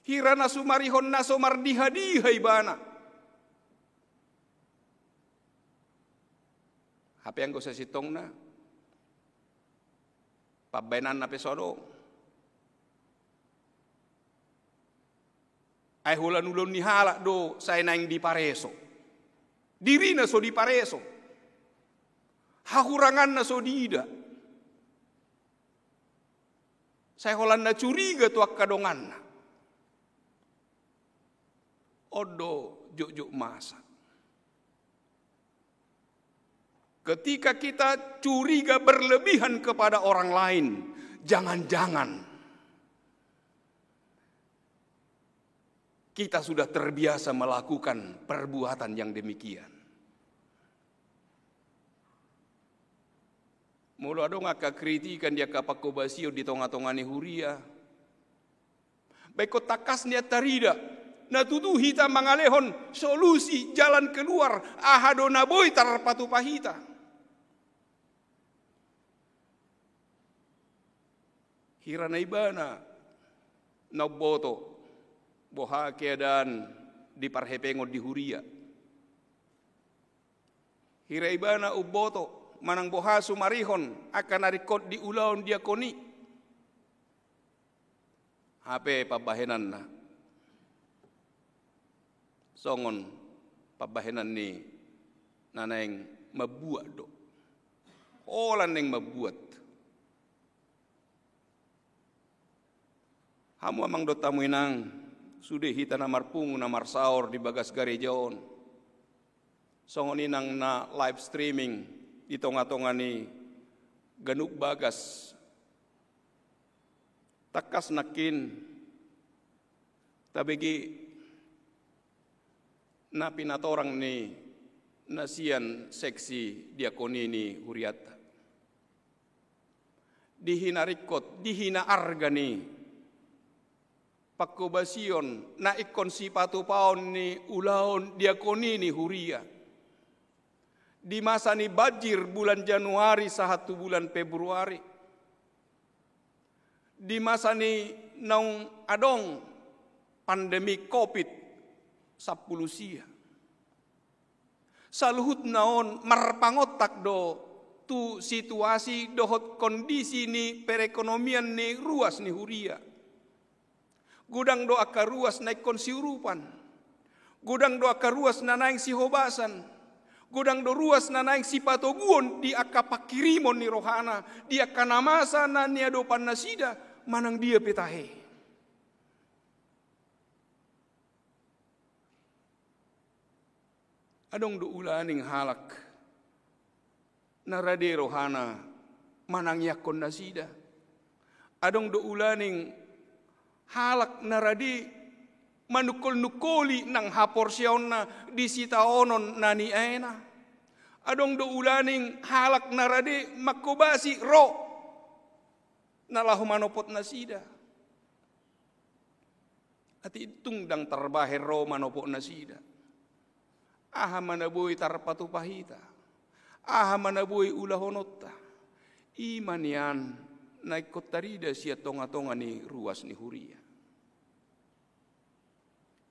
Hira na sumarihon na somardiha-diha ibana. Apa yang sa sitong na? Pabenan na pesodo. Ay hulan-ulon ni halak do saya naing di pareso. Diri na so di pareso. Hakurangan na so dida. Saya holan na curiga tuak kadongan na. Odo juk-juk masa. Ketika kita curiga berlebihan kepada orang lain, jangan-jangan kita sudah terbiasa melakukan perbuatan yang demikian. Mula dong aka kritikan dia kapakobasio di tonga-tonga ni huria. Baik takas niat tarida. Natutu hita mangalehon solusi jalan keluar. Ahado naboy tarpatu pahita. Hirana ibana naboto. Boha keadaan di parhepengon di huria. Hira ibana uboto manang boha sumarihon akan narikot di ulaon diakoni. HP pabahenan na. Songon pabahenan ni naneng mabuat do. Olan neng mabuat. Hamu amang do tamuinang sudah hita namar pung namar saur di bagas garejaon. Songon inang na live streaming di tonga-tonga ni ganuk bagas. Takas nakin tabegi na pinatorang ni nasian seksi diakoni ni huriata. Dihina rikot, dihina arga ni pakobasion na ikon si patupaon ni ulaon diakoni ni huria. Di masa ni banjir bulan Januari sahatu bulan Februari. Di masa ni naung adong pandemi COVID 10 sia. Saluhut naon marpangotak do tu situasi dohot kondisi ni perekonomian ni ruas ni huria. Gudang doa karuas naik konsiurupan. Gudang doa karuas na naing si hobasan. Gudang do ruas na naing si patoguon di akapakirimon ni rohana. Di akanamasa na niadopan nasida manang dia petahe. Adong do ulaning halak. Narade rohana manang yakon nasida. Adong do ulaning halak naradi manukol-nukoli nang haporsyon na disitaonon na ni ena. Adong do ulaning halak naradi makubasi ro nalahu manopot na sida. At itong dang tarbahir ro manopot na sida. Aha manabuy tarpatu pahita. Aha manabuy ulahonota. Iman yan naikot tarida siya tonga-tonga ni ruas ni huria.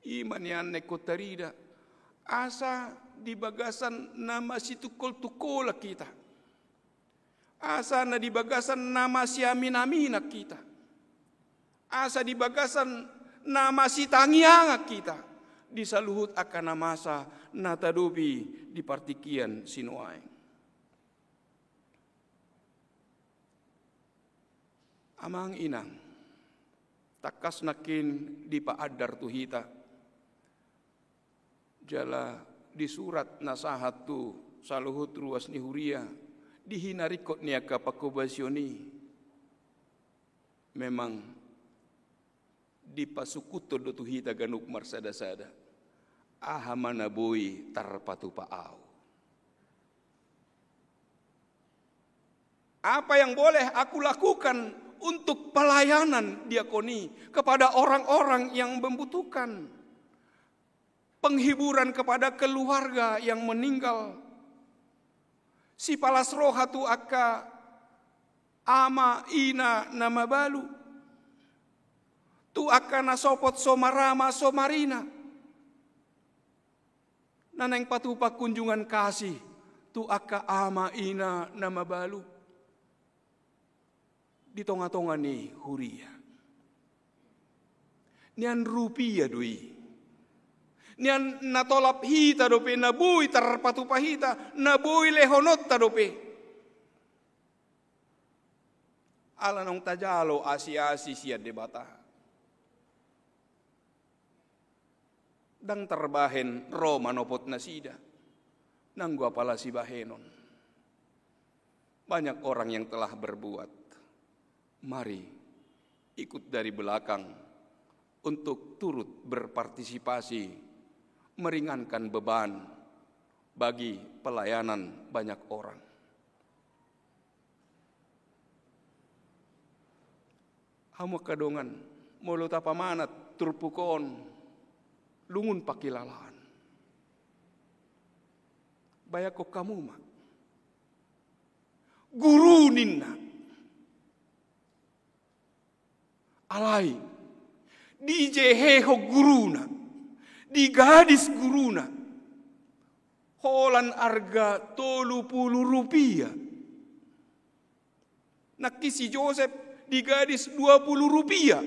Iman yan naikot tarida. Asa di bagasan na masitukol-tukol kita. Asa na di bagasan na masiamin-aminak kita. Asa di bagasan na masitangiangak kita. Di saluhut akan namasa natadubi di partikian sinuay. Amang inang, takas nakin di paadar tu hita. Jala di surat nasihat tu saluhut ruas ni huria dihinarikot niya kapakobasioni. Memang di pasukuto do tu hita ganuk marsada-sada. Ahamana boy tarpatu paau. Apa yang boleh aku lakukan untuk pelayanan diakoni kepada orang-orang yang membutuhkan, penghiburan kepada keluarga yang meninggal. Si palas roha tu aka ama ina nama balu, tu aka nasopot somarama somarina, naneng patupa kunjungan kasih, tu aka ama ina nama balu. Di tonga-tonga ni huria. Nian rupiah doi. Nian natolap hita dope, nabui tarpatupa hita, nabui lehonot ta dope. Ala nong tajalo asi-asi siya debata. Dang terbahen Roma nopot nasida. Nanggu apala si bahenon. Banyak orang yang telah berbuat. Mari ikut dari belakang untuk turut berpartisipasi meringankan beban bagi pelayanan banyak orang. Hamu kadongan mulut apa manat turpukon lungun pakilalaan. Bayako kamu mah guru ninna alai di jeheho guruna, di gadis guruna, holan arga 30 rupiah. Nakisi Joseph di gadis 20 rupiah.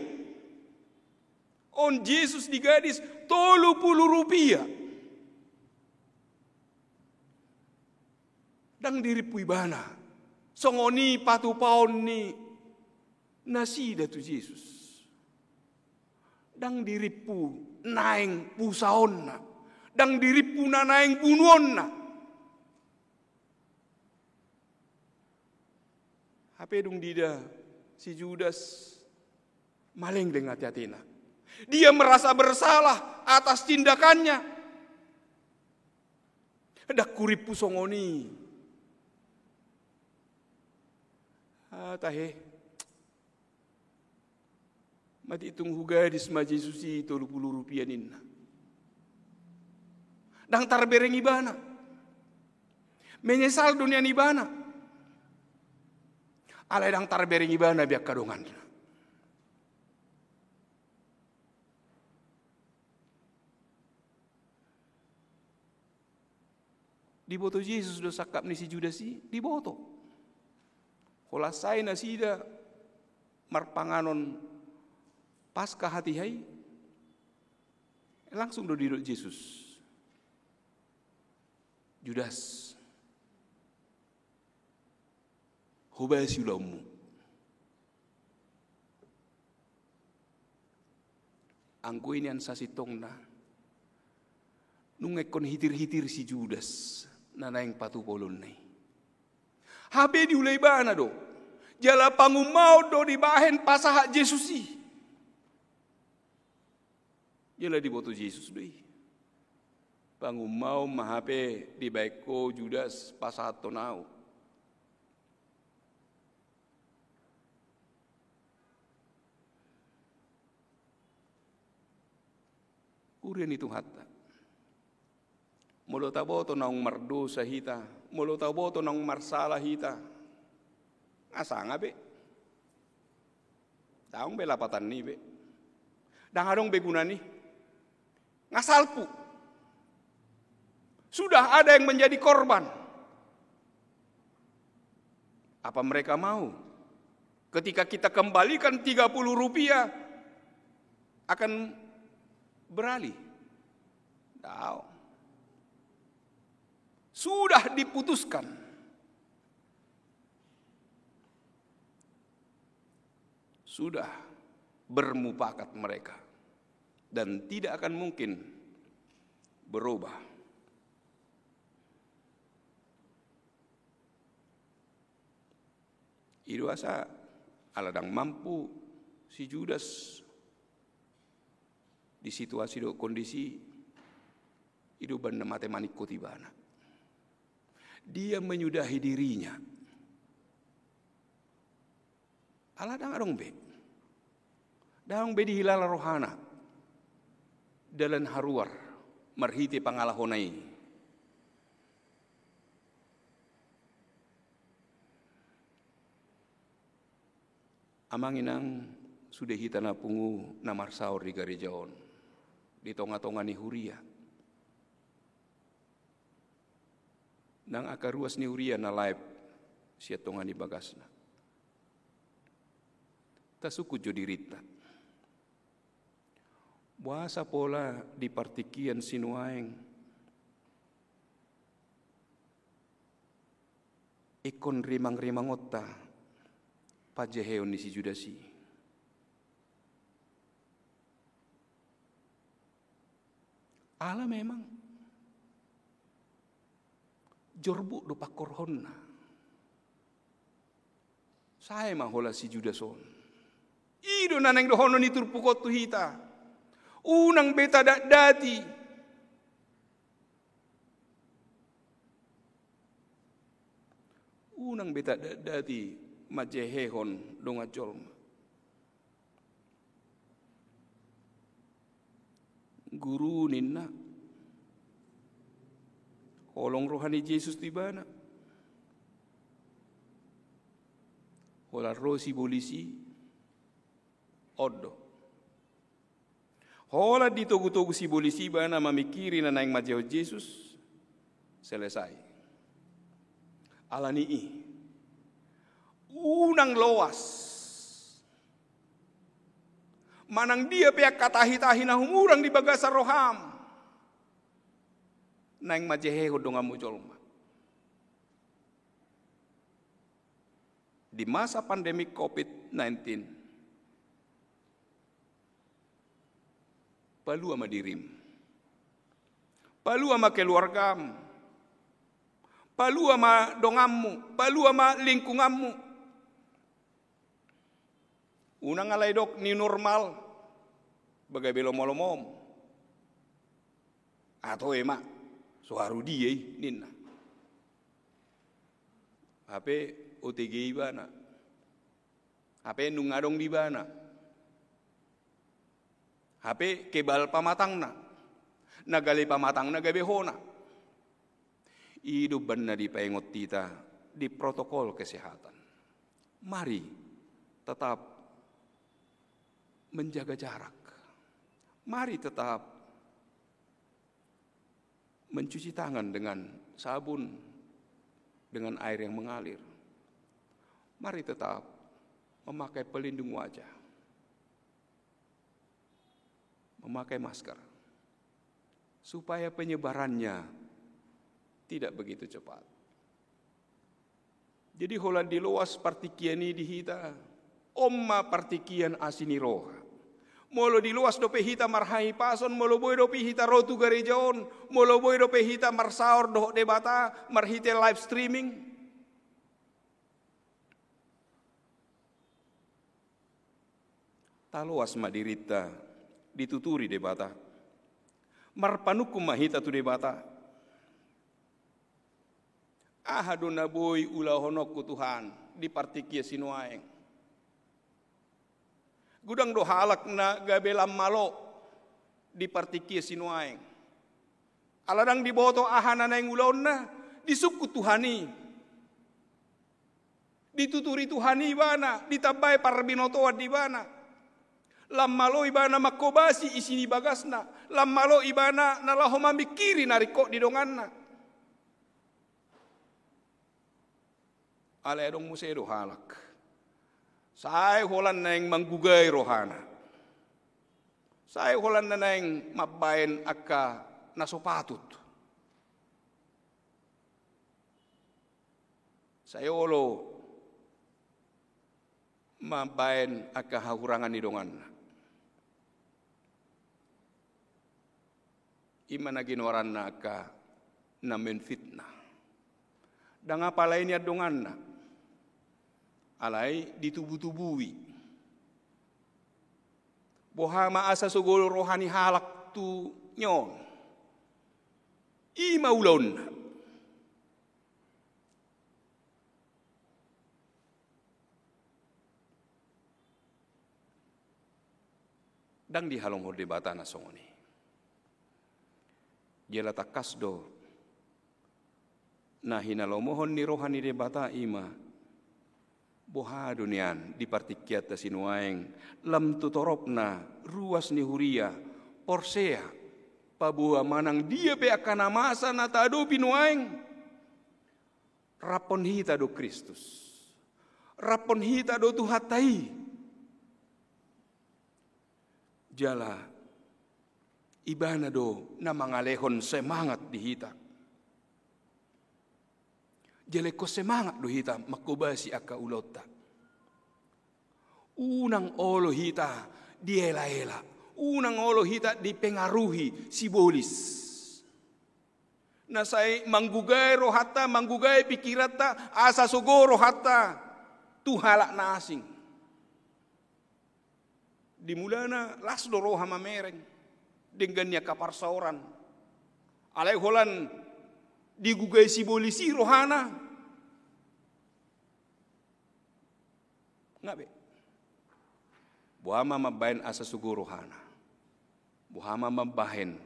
On Yesus di gadis 30 rupiah. Dang diripui bana, songoni patu paon ni nasida tu Yesus. Dang diripu naeng pusaonna. Dang diripu na naeng bunuonna. Hape dung dida si Judas maleng dengan hati-hatina. Dia merasa bersalah atas tindakannya. Dak kuripu songoni. Tahe. Mati itung hugadis ma Jesusi 30 rupiah ninna. Dang tarbereng ibana. Menyesal dunia ibana. Alai dang tarbereng ibana biak kadongan. Diboto Yesus do sakap ni si Judasi, diboto. Holasai nasida marpanganon pasca hati hai langsung do diduk Yesus. Judas hubasi ulamu angko ini an sasitongna nungekon hitir-hitir si Judas nanaeng patu polon nai habe diulai bana do jala pangumau do dibahen pasah Yesusi. Jala diboto Yesus doi. Bangun mau mahape di baiko Judas pasat tonau. Urian itu hatta. Molo taboto nang mardosa hita, molo taboto nang marsala hita. Asanga be. Taong be lapatan ni be. Dangadong beguna ni. Ngasalpu. Sudah ada yang menjadi korban. Apa mereka mau? Ketika kita kembalikan 30 rupiah akan beralih. Tahu. Sudah diputuskan. Sudah bermufakat mereka dan tidak akan mungkin berubah. Itu asa aladang mampu si Judas di situasi do kondisi itu benda matematik kotibana. Dia menyudahi dirinya. Aladang adong be. Dang be di hilal rohana. Dalan haruar marhiti pangalahonai. Amanginang sudah hitana pungu namar saur di garejaon di tonga-tonga ni huria. Nang akaruas ni huria na live siya tonga ni bagasna. Tasuku jo dirita. Buasa pola di partikian sinuaeng. Ikon rimang-rimang otta pajeheon ni si Judasi. Ala memang jorbu do pakorhonna. Saya mahola si Judason. Ido naneng dohono ni turpukot tu hita. Unang beta dati. Unang beta dati majehehon donga jolma. Guru ninna. Holong rohani Yesus di bana. Hola rosi bolisi. Odo. Hola ditogu-togu si bolisi bana mamikiri na naing majeho Yesus. Selesai. Alanii. Unang loas. Manang dia pihak katahi-tahi na humurang di bagasa roham. Naing majeheho donga mujolma. Di masa pandemi COVID-19, palu ama dirim, palu ama keluargamu, palu ama dongammu, palu ama lingkunganmu. Unang alay dok ni normal, bagai belom-lomom, atau emak soharu dia ninna. Ape OTG ibana, ape nungadong di bana, ape kebal pamatang na, nagali pamatang na gabehona. Hidup benar di paengot kita di protokol kesehatan. Mari tetap menjaga jarak. Mari tetap mencuci tangan dengan sabun, dengan air yang mengalir. Mari tetap memakai pelindung wajah, memakai masker, supaya penyebarannya tidak begitu cepat. Jadi holan di luas partikian ini dihita, omma partikian asini roha. Molo di luas dope hita marhai pason, molo boy dope hita rotu garejaon, molo boy dope hita marsaor doh debata, marhite live streaming. Taluas madirita dituturi debata. Marpanukum mahita tu debata. Ahadun naboy ulahonok ku Tuhan di partikia sinuaeng. Gudang do halak na gabelam malo di partikia sinuaeng. Aladang di boto ahana na yang ulahon na disuku Tuhani. Dituturi Tuhani bana, ditabay parabinotoa di bana. Lamalo ibana makobasi isini bagasna. Lamalo ibana nalaho mamikiri nariko di donganna. Ale dong musedo halak. Saya holan neng manggugay rohana. Saya holan neng mabayan akka nasopatut. Saya olo mabayan akka hahurangan di donganna. imana ginoran ka namen fitnah. Dan apa lainnya donganna, alai ditubu-tubui. Bohama asa sogol rohani halak tu nyon. Ima ulon. Dang di halong horde batana songoni. Jela takas do. Nah hinalomohon ni rohani de bata ima. Boha dunian di partikiat ta sinuaeng. Lam tutoropna ruas ni huria. Porsea. Pabua manang dia be akana masa na tado pinuaeng. Rapon hita do Kristus. Rapon hita do Tuhatai. Jala ibana do na mangalehon semangat di hita. Jale ko semangat do hita makubasi aka ulota. Unang olo hita diela-ela. Unang olo hita dipengaruhi sibolis. Na say manggugay rohata, manggugay pikirata, asa sogoro hata tuhalak na asing. Dimulana las doro hama mereng dengan nya kaparsauran alai holan digugay sibolisi rohana ngabe buhama mabahin asa sugo rohana buhama mabahin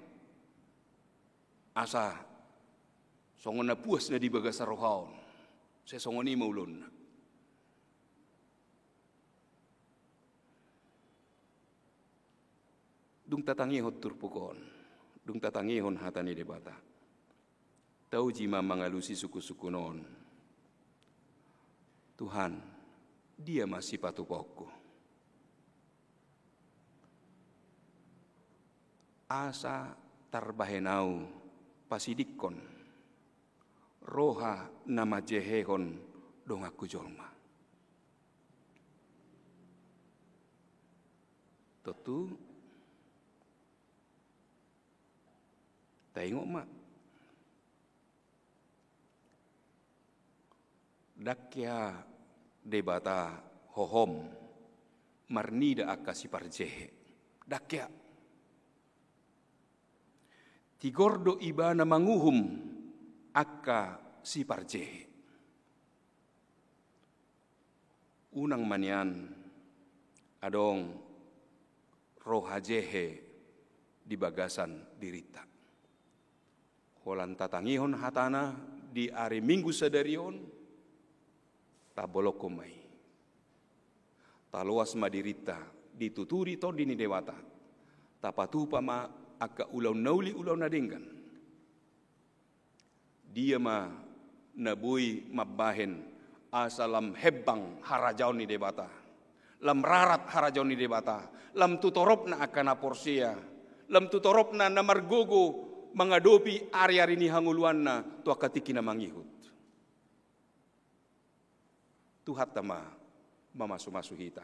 asa songon na puas na di bagasa rohaon saya songoni maulun. Dung tatangihon turpukon, dung tatangihon hatani debata. Tau jima mangalusi suku-suku non. Tuhan, dia masih patupokku. Asa tarbahenau pasidikon. Roha nama jehehon dong aku jolma. Tentu tengok mak. Dakya debata hohom marnida akasi parjehe. Dakya. Tigordo ibana manguhum akka si parjehe. Unang manian adong rohajehe di bagasan dirita. Holan tatangihon hatana di hari Minggu sadarion tabolokomai. Taluas madirita dituturi to dini dewata. Tapatupa ma aka ulau nauli ulau nadenggan. Dia ma nabui mabahen asalam hebang harajaun ni debata. Lam rarat harajaun ni debata. Lam tutorop na akana porsia. Lam tutorop na namargogo mengadopi ari-ari ni hanguluan na tua katiki na mangihut. Tuhat tama mamasu-masu hita.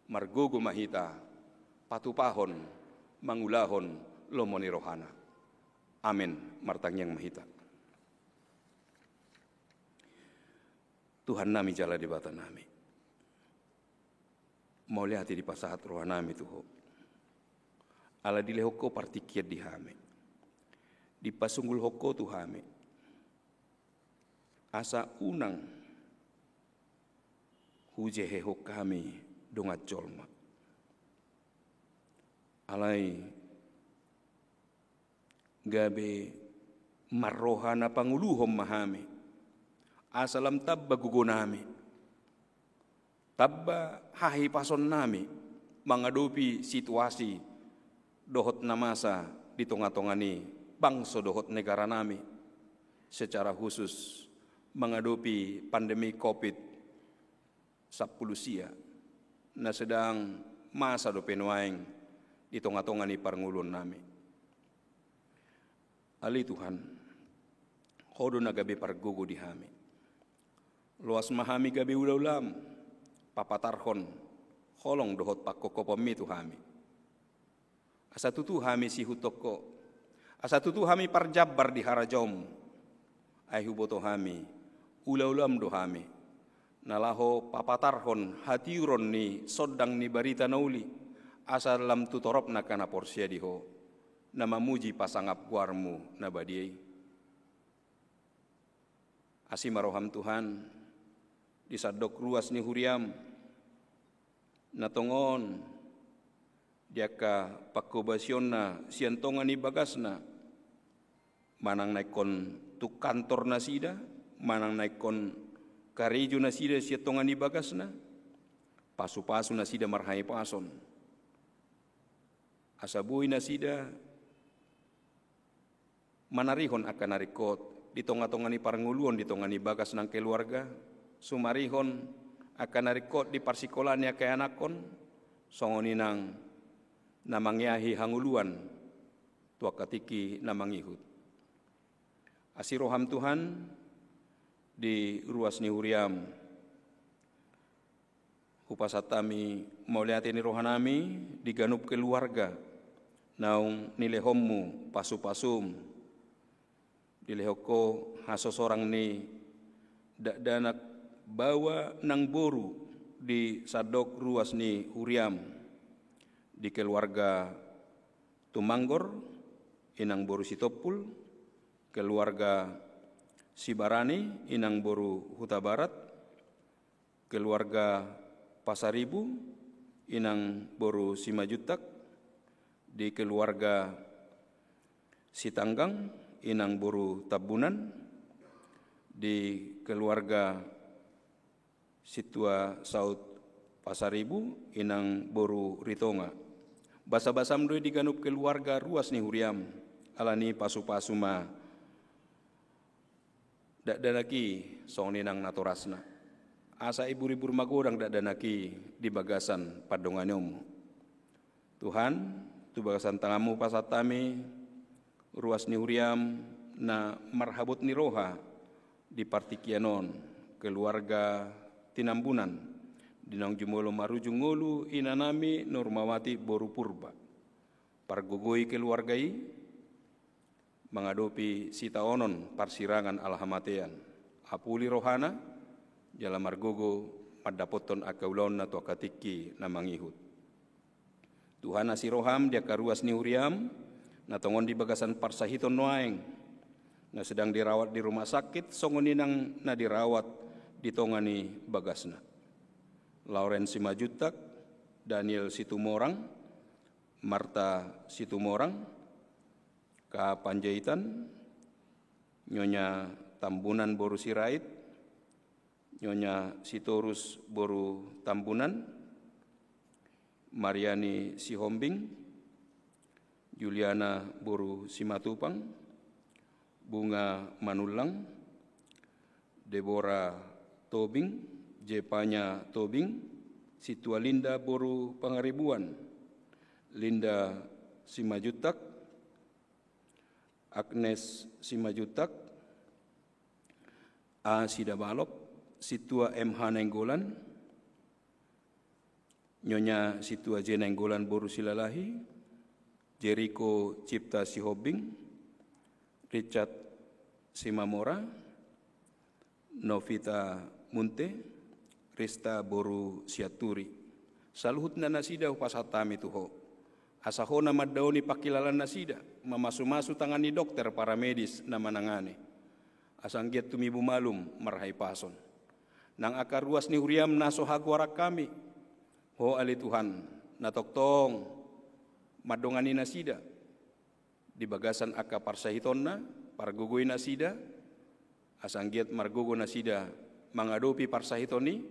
Margogo mahita patupahon mangulahon lomoni rohana. Amin martangyang mahita. Tuhan nami jala di bata nami. Mau lihat di pasahat rohanami tuho. Ala dilehoko partikiat dihame. Di pasunggul hoko tuhame. Asa unang hujehe kami dongat jolma. Alai gabe marrohana panguluhom mahame. Asalam tabba gugonami. Tabba hahi pason nami mengadopi situasi dohot namasa di tonga-tongani bangsa dohot negara nami secara khusus mengadopi pandemi COVID-19 na sedang masa do penuaing di tonga-tonga ni parngulun nami. Ali Tuhan, hodo na gabi pargugo di hami. Luas mahami gabi ulam, papatarhon, holong dohot pakoko pemitu hami. Asa tutu hami si hutoko, Asa tutu hami parjabar di harajom. Ai huboto hami, ula-ulam do hami. Nalaho papatarhon hatiuron ni sodang ni barita nauli. Asa lam tutorop na kana porsia diho. Na mamuji pasangap guarmu na badiai. Asi maroham Tuhan, disadok ruas ni huriam. Natongon, diaka pakobasyon na siantongan ni bagasna. Manang naikon tu kantor na sida, manang naikon karejo na sida siantongan ni bagasna. Pasu-pasu na sida marhai pason. Asabuhi na sida, manarihon akan narikot. Di tonga-tonga ni paranguluan, di tonga ni bagas ng keluarga. Sumarihon akan narikot di parsikolan niya kay anakon. Songonin ng namangyahi hanguluan. Tuwa katiki namangihut. Asiroham Tuhan di ruas ni huriam. Hupasatami mauliati ni rohanami di ganup keluarga. Naung nilehommu pasu-pasum. Dilehoko haso sorang ni danak bawa nang boru di sadok ruas ni huriam di keluarga Tumanggor inang boru Sitopul, keluarga Sibarani inang boru Huta Barat, keluarga Pasaribu inang boru Simajutak, di keluarga Sitanggang inang boru Tabunan, di keluarga Situa Saud Pasaribu inang boru Ritonga. Basa-basam doi diganup keluarga ruas ni huriam alani pasu-pasu ma dak danaki song ninang naturasna. Asa ibu-ibu magodang dak danaki di bagasan padonganom. Tuhan, tu bagasan tangamu pasatami ruas ni huriam na marhabut ni roha di partikianon keluarga Tinambunan dinang jumolo marujung ngolu inanami Nurmawati boru purba pargogoi keluargai mengadopi sitaonon parsirangan alhamatean apuli rohana jala margogo madapoton akaulon na tuakatiki na mangihut. Tuhan asiroham dia karuas ni huriam natongon di bagasan parsahiton noaeng na sedang dirawat di rumah sakit songoninang na dirawat di tongani bagasna. Lauren Simajutak, Daniel Situmorang, Marta Situmorang, Ka Panjaitan, Nyonya Tambunan boru Sirait, Nyonya Sitorus boru Tambunan, Mariani Sihombing, Juliana boru Simatupang, Bunga Manulang, Deborah Tobing, Jepanya Tobing, Situalinda boru Pangaribuan, Linda Simajutak, Agnes Simajutak, A Sidabalok, Situa MH Nenggolan, Nyonya Situa J Nenggolan boru Silalahi, Jericho Cipta Sihobing, Richard Simamora, Novita Munte, Rista boru Siaturi. Saluhut na nasida upasatami tuho. Asaho na maddaoni pakilalan nasida, mamasu-masu tangan ni dokter para medis na manangani. Asanggiat tumibu malum marhay pason. Nang akar ruas ni huriam naso hagwarak kami. Ho ali Tuhan, natoktong madongani nasida di bagasan aka parsahitonna pargugoi nasida asanggiat margogo nasida mangadopi parsahitoni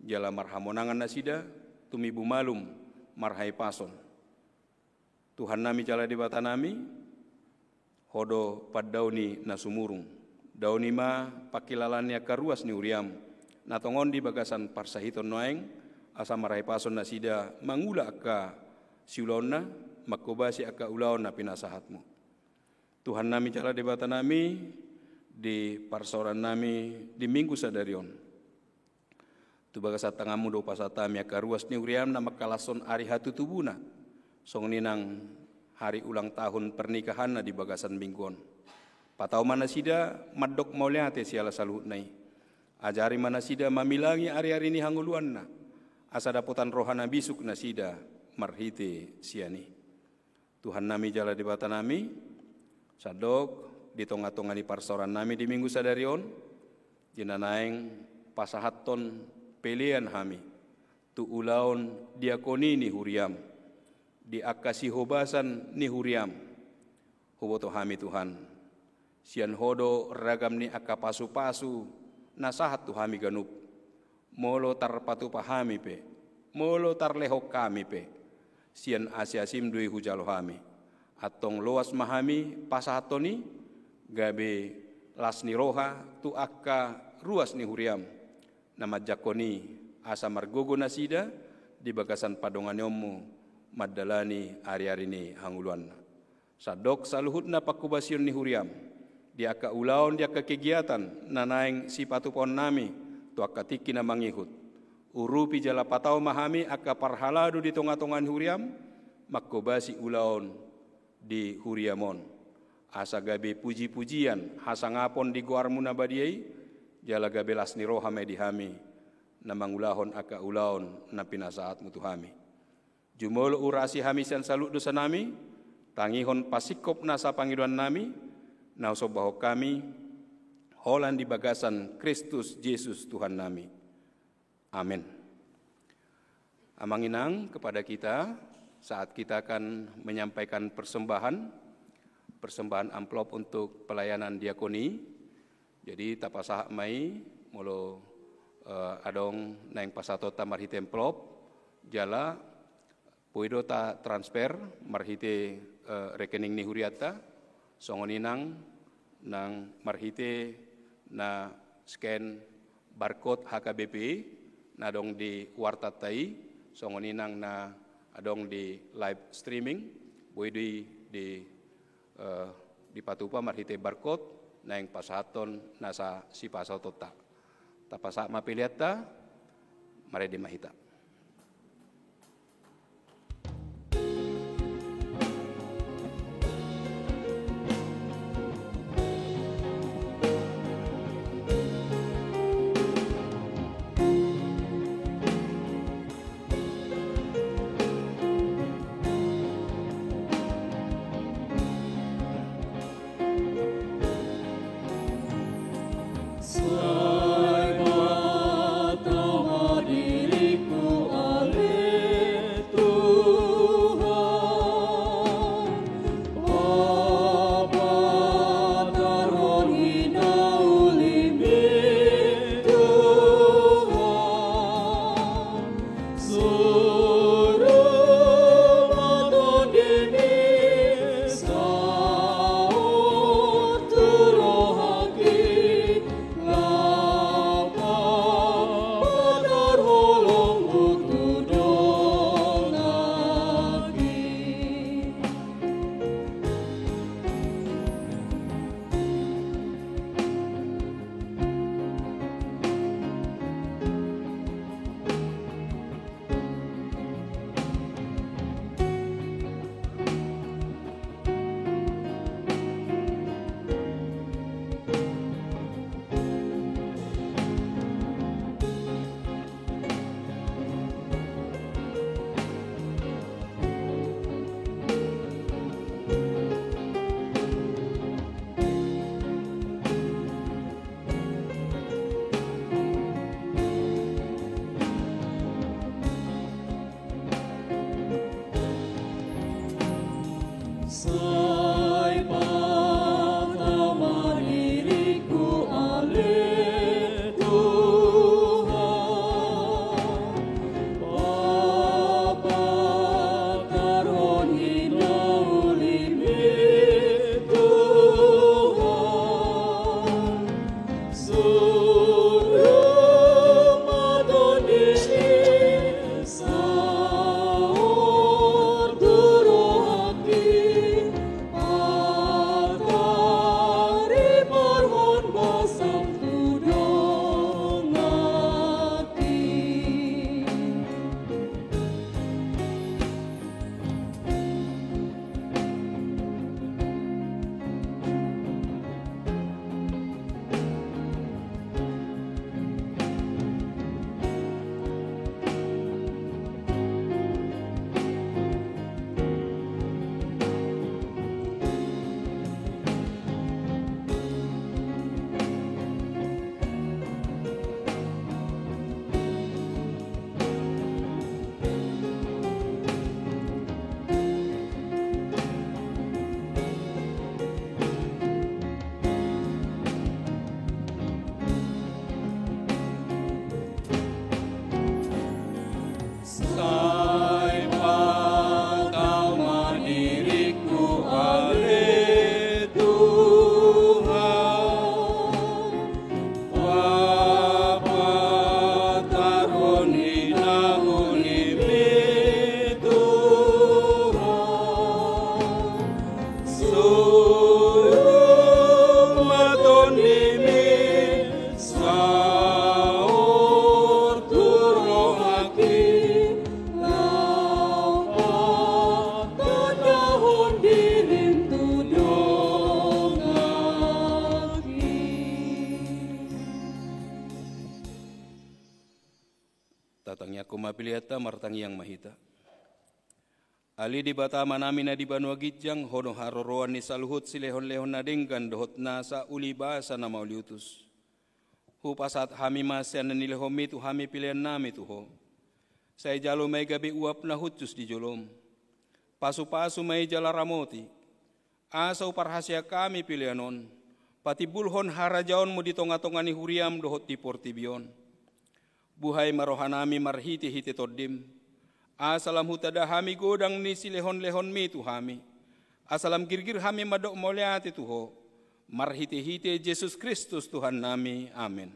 jala marhamonangan nasida tumibu malum marhai pason. Tuhan nami jala di bata nami hodo paddauni nasumurung dauni ma pakilalannya karuas ni uriam natongon di bagasan parsahiton noeng asa marhai pason nasida mangula aka siulona makobasi aka ulaon na pinasahatmu. Tuhan nami jala di bata nami di parsoran nami di minggu sadarion. Tu bagasat tangamu do pasatami aka ruas ni uriam na makalason ari hatu tubuna. Song ninang hari ulang tahun pernikahan di bagasan mingguan. Patau mana sida madok mauliate siala saluhut nai. Ajari mana sida mamilangi ari-ari ni hanguluan na. Asa daputan rohana bisuk na sida marhite siani. Tuhan nami jala di bata nami, sadok di tonga-tonga ni parsoran nami di minggu sadarion, jinanaeng pasahaton pelian hami, tu ulaon diakoni ni huriam, di akasi hobasan ni huriam, huboto hami Tuhan, sian hodo ragam ni akapasu-pasu, nasahat tu hami ganup, molo tarpatu pahami pe, molo tarlehok kami pe, sian asiasim dui hujalo hami, atong loas mahami pasahatoni, gabe lasni roha tu akka ruas ni huriam, nama jakoni asa margogo nasida di bagasan padongan yomu madalani ari-ari ni hanguluan. Sadok saluhut na pakubasion ni huriam, di akka ulaon di akka kegiatan nanaeng sipatu pon nami tu akka tiki na mangihut. Urupi jala patau mahami akka parhaladu di tonga-tongan huriam, makobasi ulaon di huriamon. Asa gabe puji-pujian hasangapon di guarmu nabadiai, jala gabe lasni roha medihami, namangulahon aka ulaon na pinasaat mutu hami. Jumolo urasi hami san salut dosa nami, tangihon pasikop nasa panggiluan nami, nausobaho kami, holan di bagasan Kristus Yesus Tuhan nami. Amin. Amanginang kepada kita saat kita akan menyampaikan persembahan amplop untuk pelayanan diakoni. Jadi tapasah mai molo adong naing pasato ta marhite amplop jala poido ta transfer marhite rekening ni huriata songoninang nang marhite na scan barcode HKBP nadong di wartat tai songoninang na adong di live streaming boidi di patupa marhite barcode naing pasaton nasa si pasatota tapasa mapiliata mare di mahita. Sai bata diriku Tatangnya kumapiliata martangi yang mahita. Ali di bata manami na di Banua Gijang hono haroroan ni saluhut silehon-lehon na denggan dohot nasa uli basa na mauliutus. Hupasat hami masyan na nilehomi tu hami pilihan nami tu ho. Saya jalo may gabi uap na hutsus di jolom. Pasu-pasu may jala ramoti. Asa uparhasya kami pilihanon. Pati bulhon harajaon mo di tonga-tonga ni huriam dohot di portibion. Buhay marohanami marhiti-hiti toddim. Asalam hutada hami godang ni silehon-lehon mi tu hami. Asalam girgir hami madok moliati tuho. Marhiti-hiti Yesus Kristus Tuhan nami. Amin.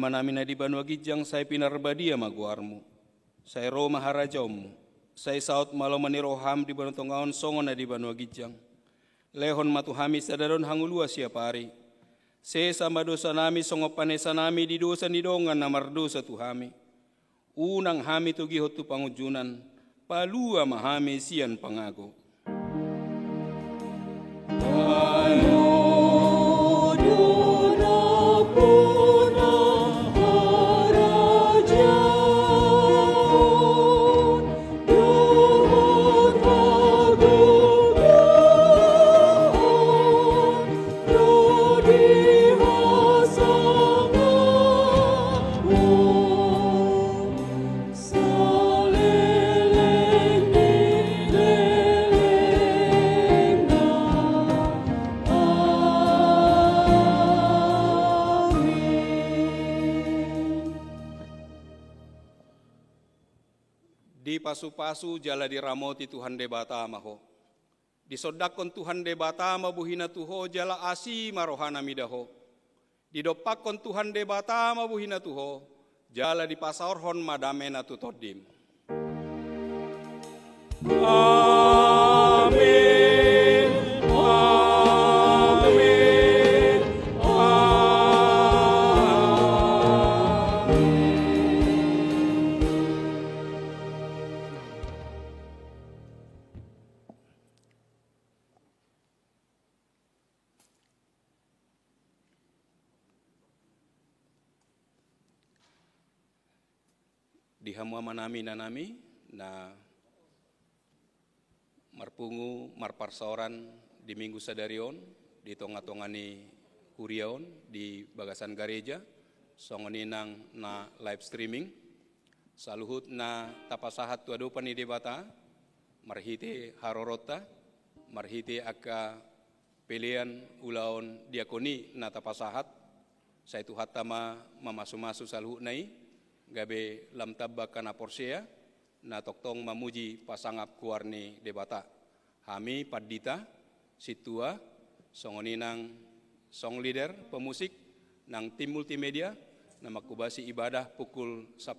Manami na di Banua Gijang saya pinarbadia maguarmu. Saya Roma harajaumu. Saya saut malo maniroham di Banua Tongaon songon na di Banua Gijang. Lehon matuhami sadaron hangulua siapari. Se sama dosa nami songo panesa nami di dosa nidongan na mardosa tuhami. Unang hami tu gihot tu pangujunan. Palua mahami sian pangago. Pasu-pasu jala diramoti Tuhan debata maho. Disodakon Tuhan debata mabuhina tuho jala asi marohana midaho. Didopakon Tuhan debata mabuhina tuho jala dipasaorhon madamena tutodim. Amin. Di hamua manami nanami na marpungu marparsaoran di minggu sadarion di tonga-tongani huriaon di bagasan gereja songoninang na live streaming saluhut na tapasahat tu adupan di debata marhiti harorota marhiti akka pilihan ulaon diakoni na tapasahat saya tu hatama mamasu-masu saluhut nai gabe lam tabbakan aporsia na toktong mamuji pasangap kuarni debata. Hami paddita situa songoninang song leader pemusik nang tim multimedia nama kubasi ibadah pukul 10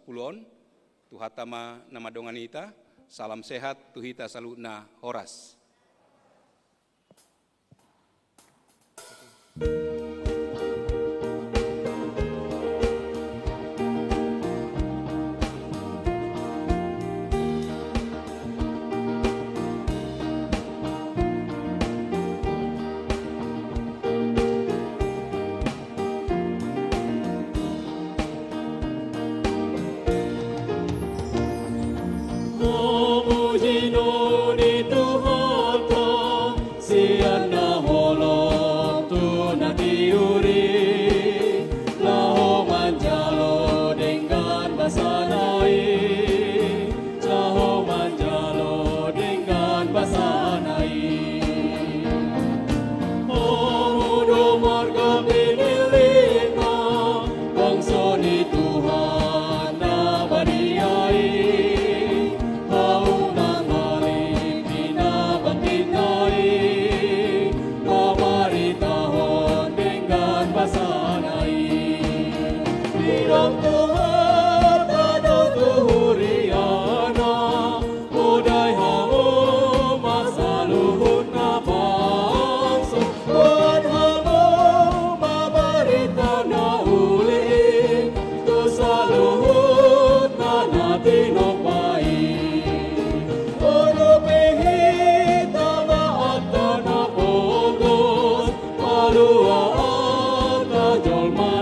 tuhatama nama donganita salam sehat tuhita saluna horas. Tuhan Palua ata jolma